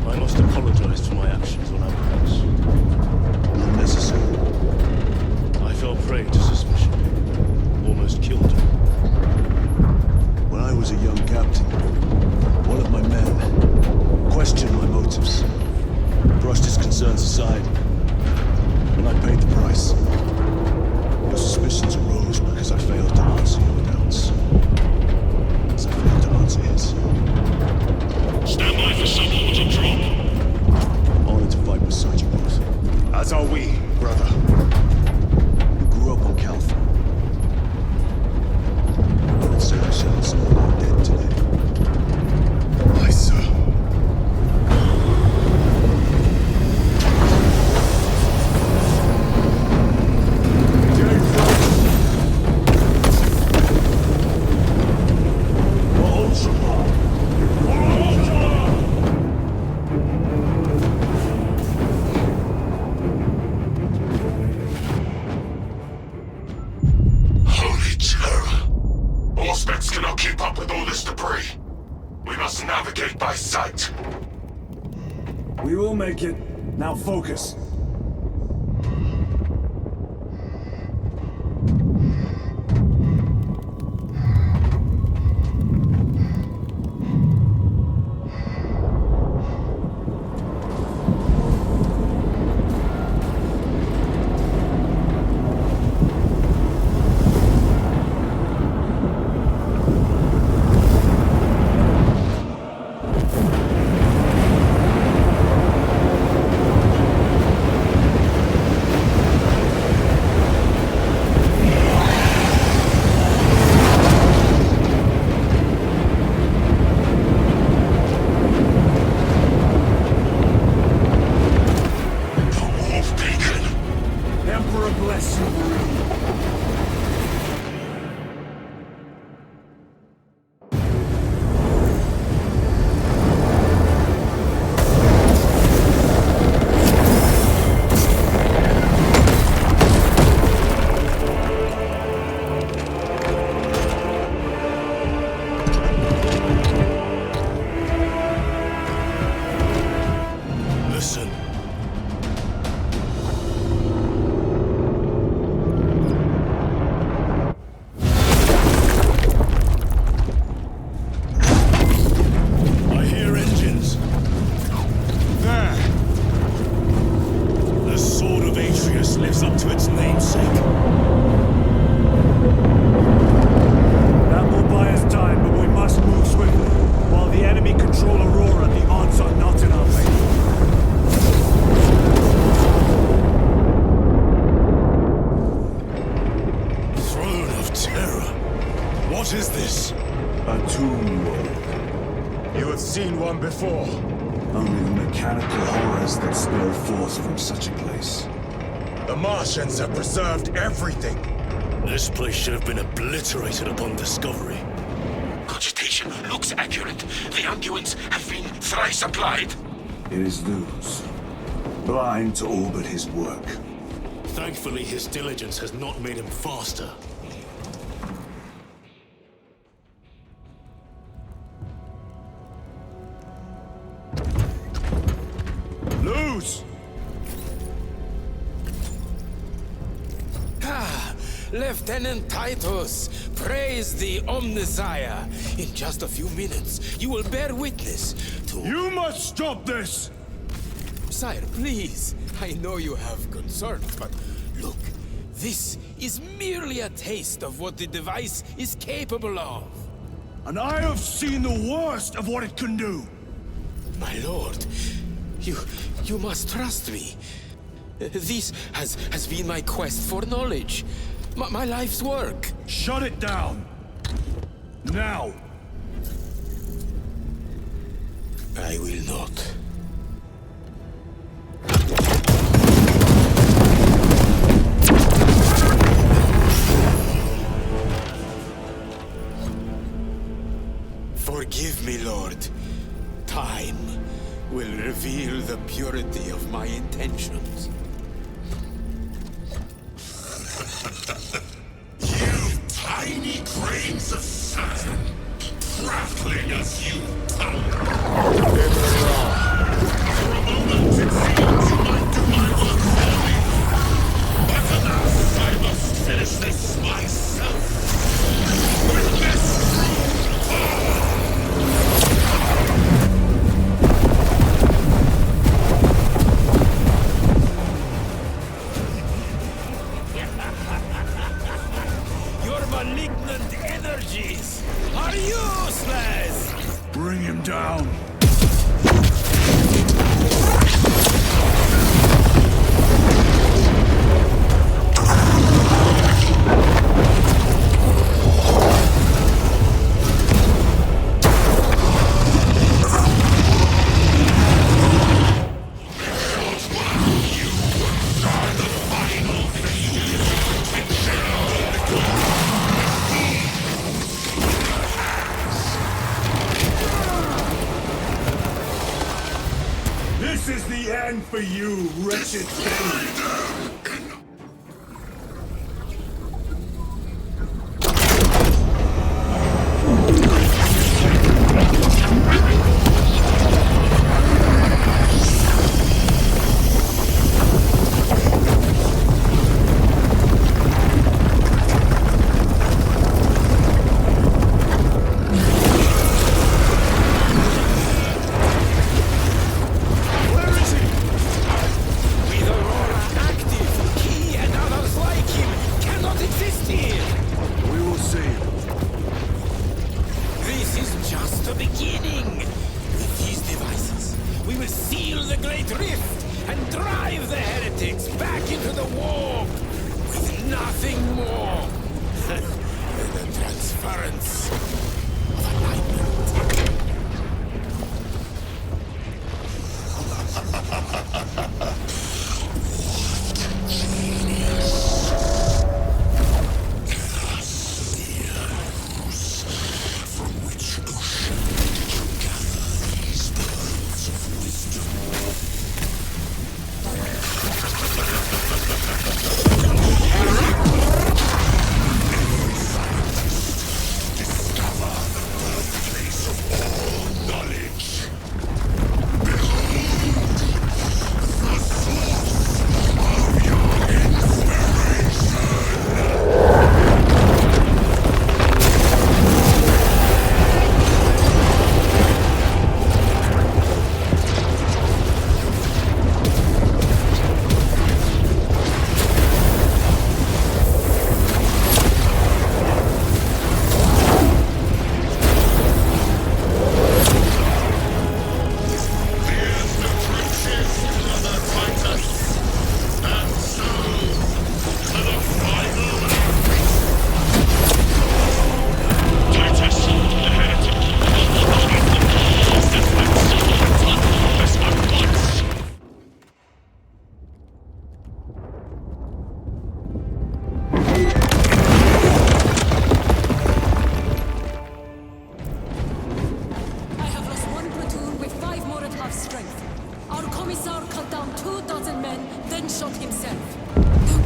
I must apologize for my actions on Abrax. Unnecessary. I fell prey to suspicion. Almost killed her. When I was a young captain, one of my men questioned my motives, brushed his concerns aside, and I paid the price. Your suspicions arose because I failed to answer your doubts. As I failed to answer his. Stand by for sub-order drop. Honored to fight beside you both. As are we, brother. You grew up on Calthor. I'd say I shall some of our dead today. Aye, sir. Holy terror! Auspex cannot keep up with all this debris. We must navigate by sight. We will make it. Now focus. What is this? A tomb world. You have seen one before. Only the mechanical horrors that spill forth from such a place. The Martians have preserved everything. This place should have been obliterated upon discovery. Cogitation looks accurate. The unguents have been thrice applied. It is Luz, blind to all but his work. Thankfully, his diligence has not made him faster. Luz! Ah, Lieutenant Titus, praise the Omnisire. In just a few minutes, you will bear witness to... You must stop this! Sire, please. I know you have concerns, but look, this is merely a taste of what the device is capable of. And I have seen the worst of what it can do. My lord, you must trust me. This has been my quest for knowledge. My life's work. Shut it down. Now. I will not. Forgive me, Lord. Time will reveal the purity of my intentions. You tiny grains of sand, craftling as you tongue. For a moment it seems you might do my work for me. But alas, I must finish this myself. With this true power. Your malignant energies are useless! Bring him down. This is the end for you, wretched thing!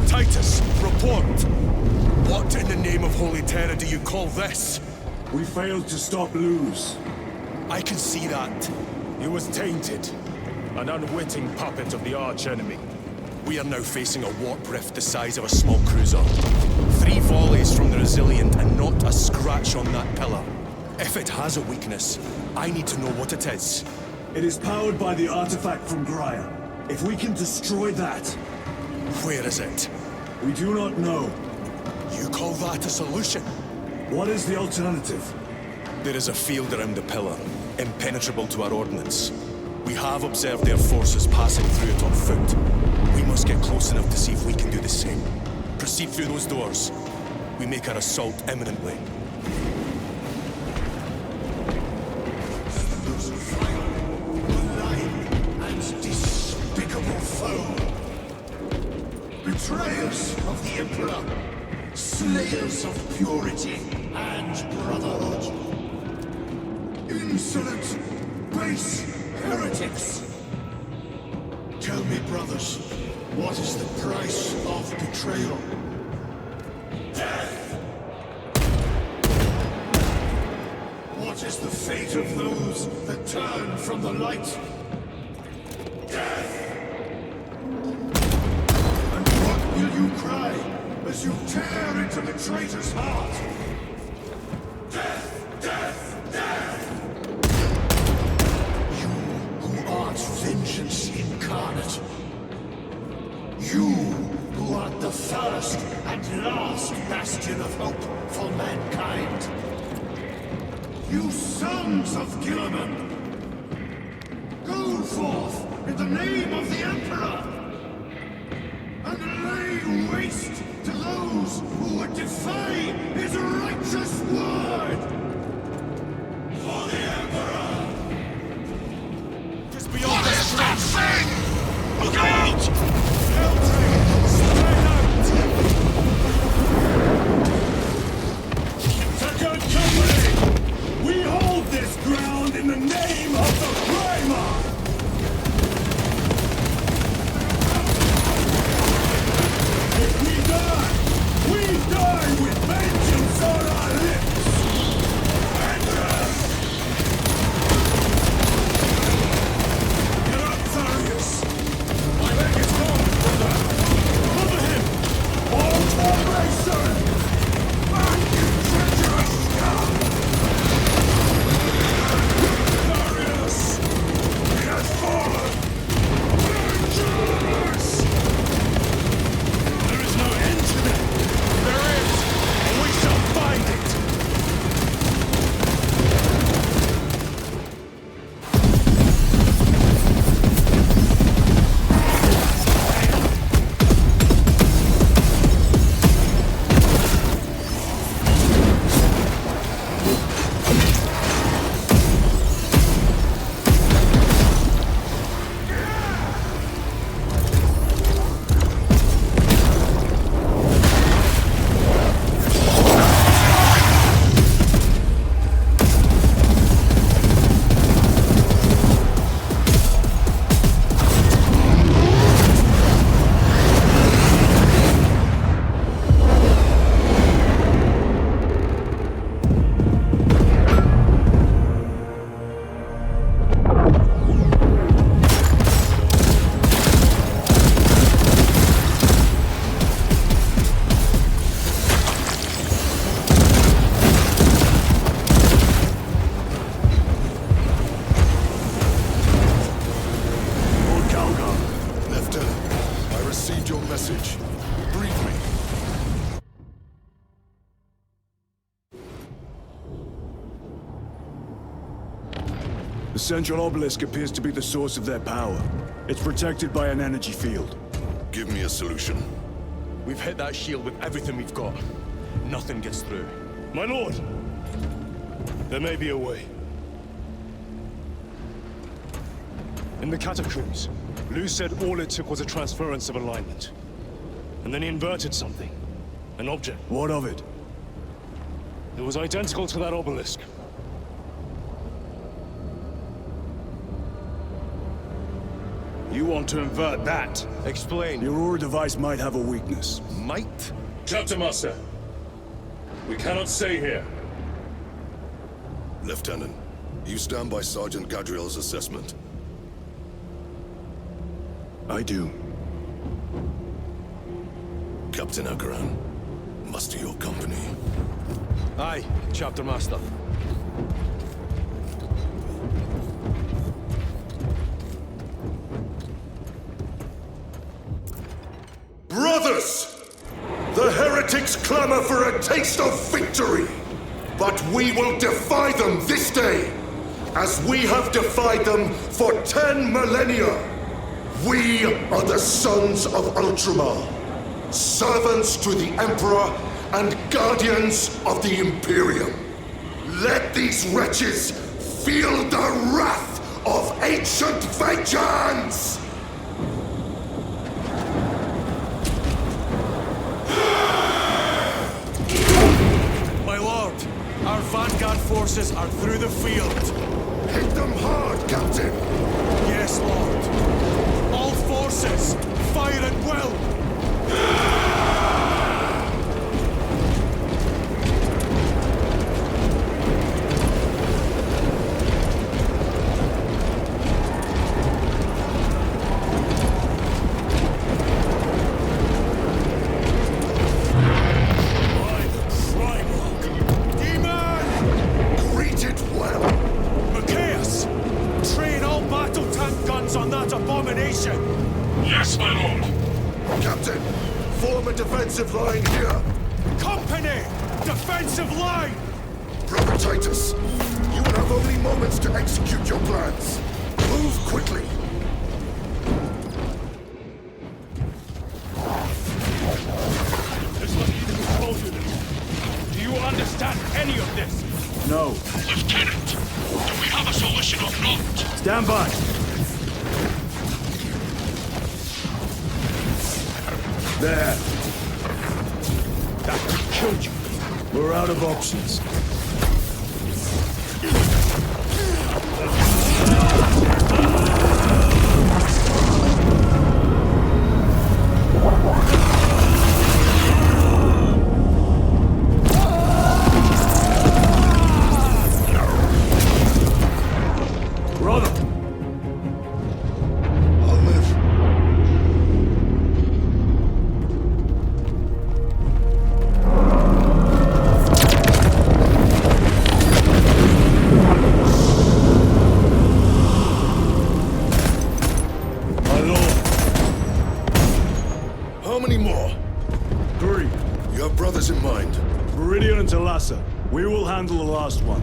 Titus, report! What in the name of Holy Terror do you call this? We failed to stop Luz. I can see that. He was tainted. An unwitting puppet of the arch-enemy. We are now facing a warp rift the size of a small cruiser. 3 volleys from the Resilient and not a scratch on that pillar. If it has a weakness, I need to know what it is. It is powered by the artifact from Gaia. If we can destroy that... Where is it? We do not know. You call that a solution? What is the alternative? There is a field around the pillar, impenetrable to our ordnance. We have observed their forces passing through it on foot. We must get close enough to see if we can do the same. Proceed through those doors. We make our assault imminently. Betrayers of the Emperor, slayers of purity and brotherhood. Insolent, base heretics. Tell me, brothers, what is the price of betrayal? Death! What is the fate of those that turn from the light? Death! And what will you cry as you tear into the traitor's heart? Death! Death! Death! You who art vengeance incarnate. You who art the first and last bastion of hope for mankind. You sons of Gilliman! Go forth in the name of the Emperor! And lay waste to those who would defy his righteous word! For the Emperor! Just beyond what is that thing? Look out! Second company! We hold this ground in the name of the Primarch! If we die with vengeance on our lips! Vengeance! Get up, Titus! My leg is gone, brother! Cover him! All formation! Back, you treacherous scum! Darius! He has fallen! Vengeance! There is no end to them! There is! And we shall find it! The central obelisk appears to be the source of their power. It's protected by an energy field. Give me a solution. We've hit that shield with everything we've got. Nothing gets through. My lord! There may be a way. In the catacombs, Lou said all it took was a transference of alignment. And then he inverted something. An object. What of it? It was identical to that obelisk. You want to invert that? Explain. Your Aura device might have a weakness. Might? Chapter Master. We cannot stay here. Lieutenant, you stand by Sergeant Gadriel's assessment? I do. Captain Akaran, muster your company. Aye, Chapter Master. Brothers! The heretics clamor for a taste of victory! But we will defy them this day, as we have defied them for 10 millennia! We are the sons of Ultramar, servants to the Emperor and guardians of the Imperium. Let these wretches feel the wrath of ancient vengeance! forces are through the field. Hit them hard, Captain! Yes, Lord. All forces, fire at will! Yes, my lord. Captain, form a defensive line here. Company! Defensive line! Brother Titus, you will have only moments to execute your plans. Move quickly. This must be the control unit. Do you understand any of this? No. Lieutenant, do we have a solution or not? Stand by. There. That could kill you. We're out of options. We will handle the last one.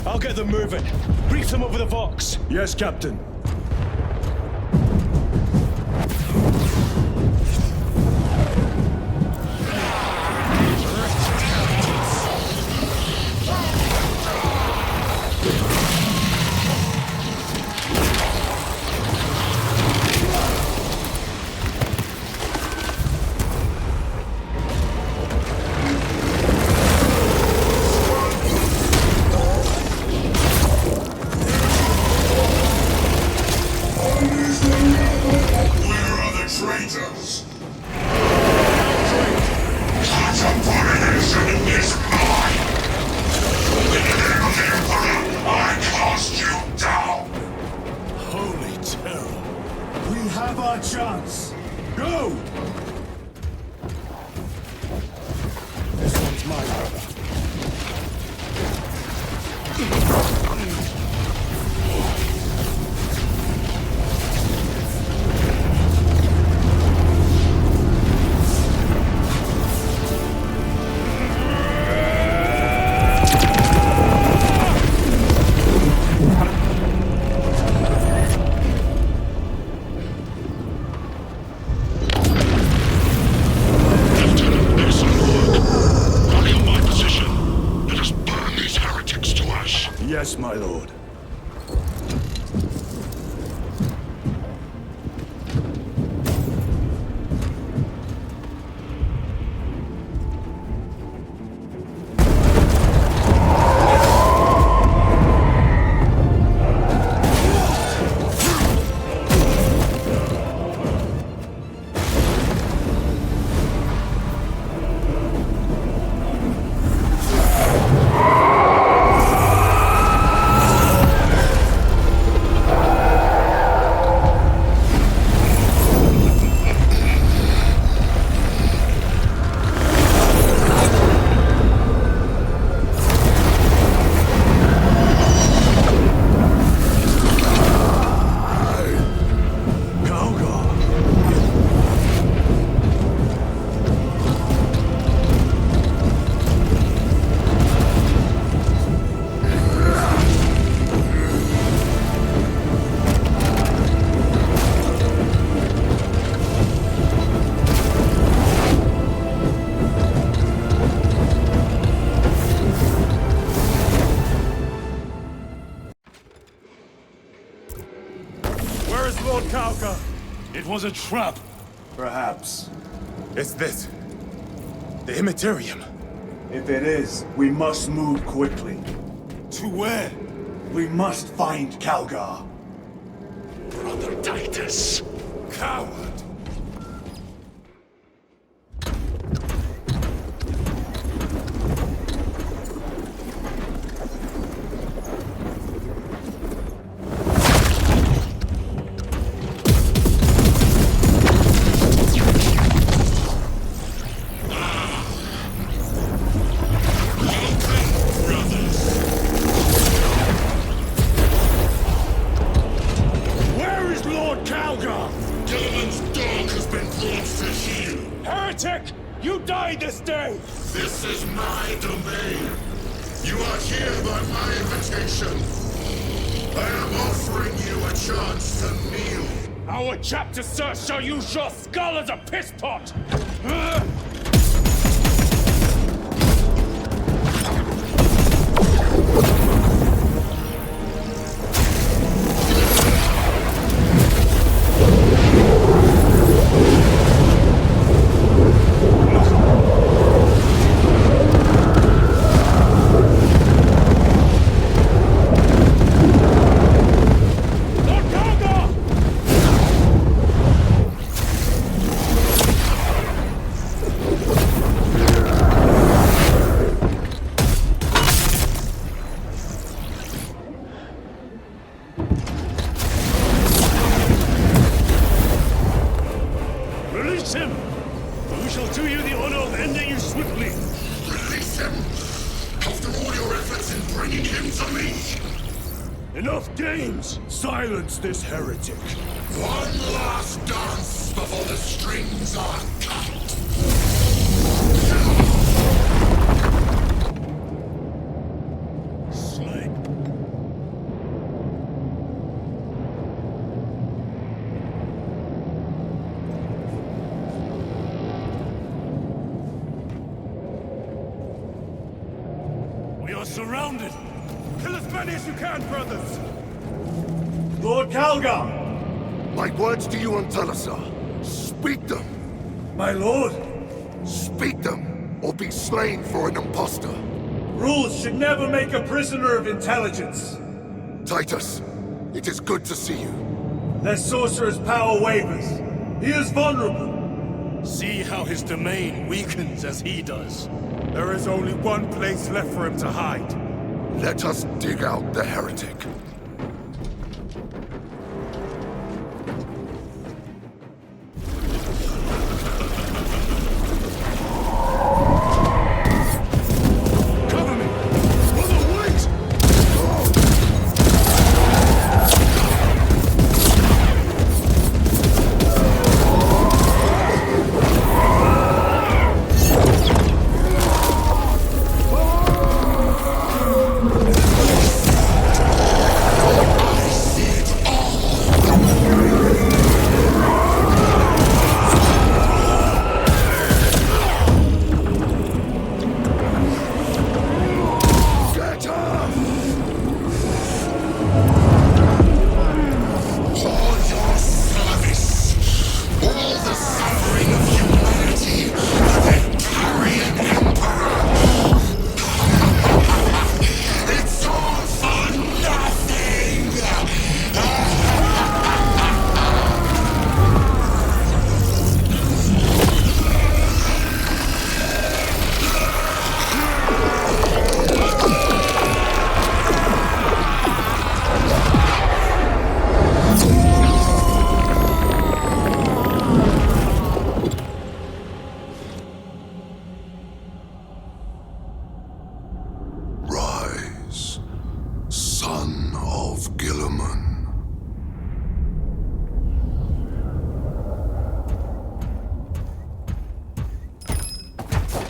I'll get them moving. Brief them over the Vox. Yes, Captain. Traitors! That abomination is mine! In the name of the Emperor, I cast you down! Holy terror! We have our chance! Go! This one's mine, brother. Yes, my lord. It was a trap. Perhaps. It's this. The Immaterium. If it is, we must move quickly. To where? We must find Calgar. Brother Titus. Coward! This is my domain. You are here by my invitation. I am offering you a chance to kneel. Our chapter, sir, shall use your skull as a piss pot! Silence this heretic. One last dance before the strings are cut. Slain. We are surrounded. Kill as many as you can, brothers. Lord Calgar! My words to you on Talassa. Speak them. My lord! Speak them, or be slain for an impostor. Rules should never make a prisoner of intelligence. Titus, it is good to see you. Their sorcerer's power wavers. He is vulnerable. See how his domain weakens as he does. There is only one place left for him to hide. Let us dig out the heretic.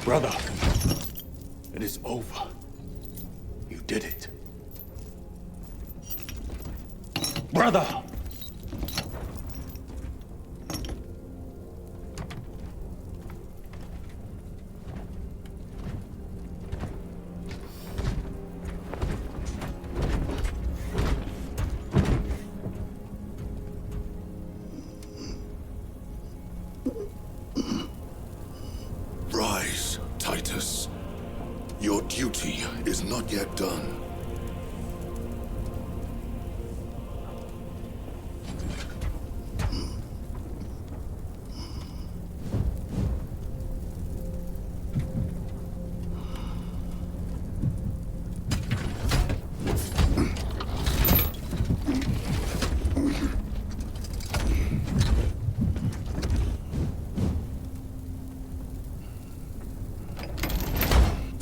Brother, it is over. You did it. Brother! Rise, Titus. Your duty is not yet done.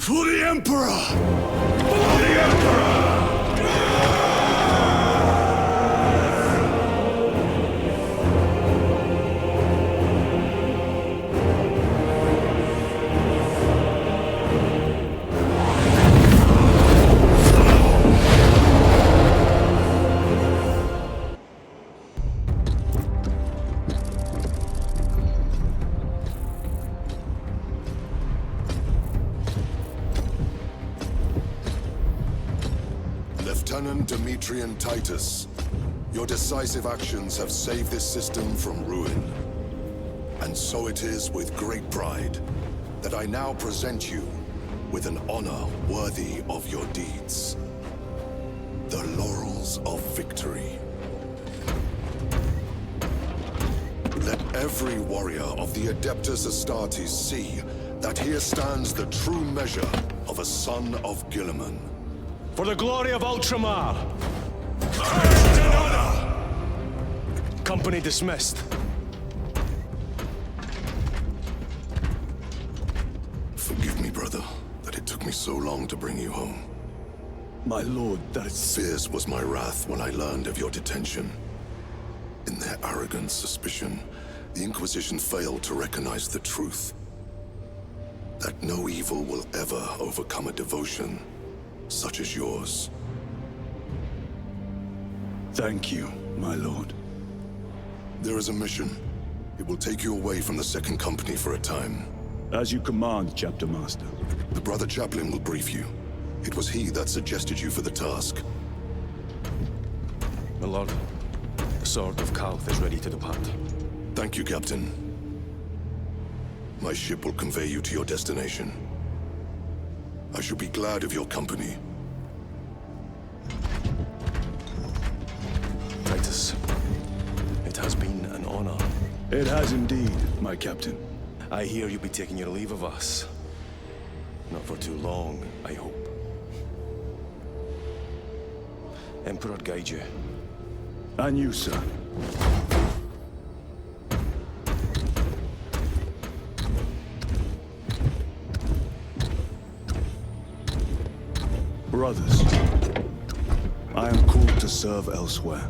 For the Emperor! For the Emperor! Lieutenant Demetrian Titus, your decisive actions have saved this system from ruin. And so it is with great pride that I now present you with an honor worthy of your deeds. The Laurels of Victory. Let every warrior of the Adeptus Astartes see that here stands the true measure of a son of Guilliman. For the glory of Ultramar! Company dismissed. Forgive me, brother, that it took me so long to bring you home. My lord, Fierce was my wrath when I learned of your detention. In their arrogant suspicion, the Inquisition failed to recognize the truth. That no evil will ever overcome a devotion such as yours. Thank you, my lord. There is a mission. It will take you away from the Second Company for a time. As you command, Chapter Master. The Brother Chaplain will brief you. It was he that suggested you for the task. My lord, the Sword of Kalth is ready to depart. Thank you, Captain. My ship will convey you to your destination. I shall be glad of your company. Titus, it has been an honor. It has indeed, my captain. I hear you'll be taking your leave of us. Not for too long, I hope. Emperor guide you. And you, sir. Brothers, I am called to serve elsewhere.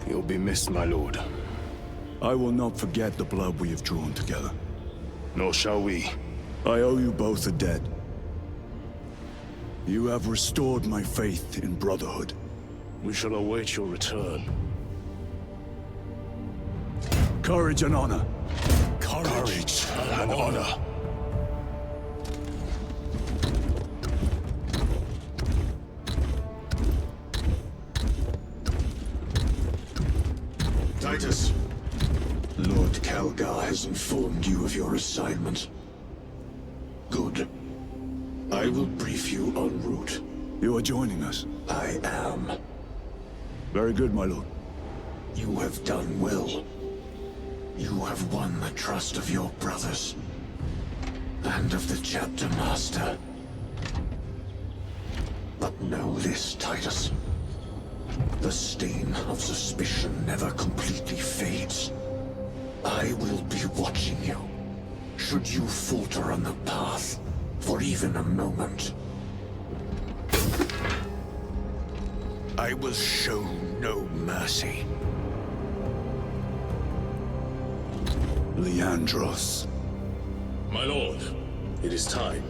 You'll be missed, my lord. I will not forget the blood we have drawn together. Nor shall we. I owe you both a debt. You have restored my faith in brotherhood. We shall await your return. Courage and honor. Courage and honor. Titus, Lord Calgar has informed you of your assignment. Good. I will brief you en route. You are joining us? I am. Very good, my lord. You have done well. You have won the trust of your brothers. And of the Chapter Master. But know this, Titus. The stain of suspicion never completely fades. I will be watching you. Should you falter on the path, for even a moment. I will show no mercy. Leandros. My lord, it is time.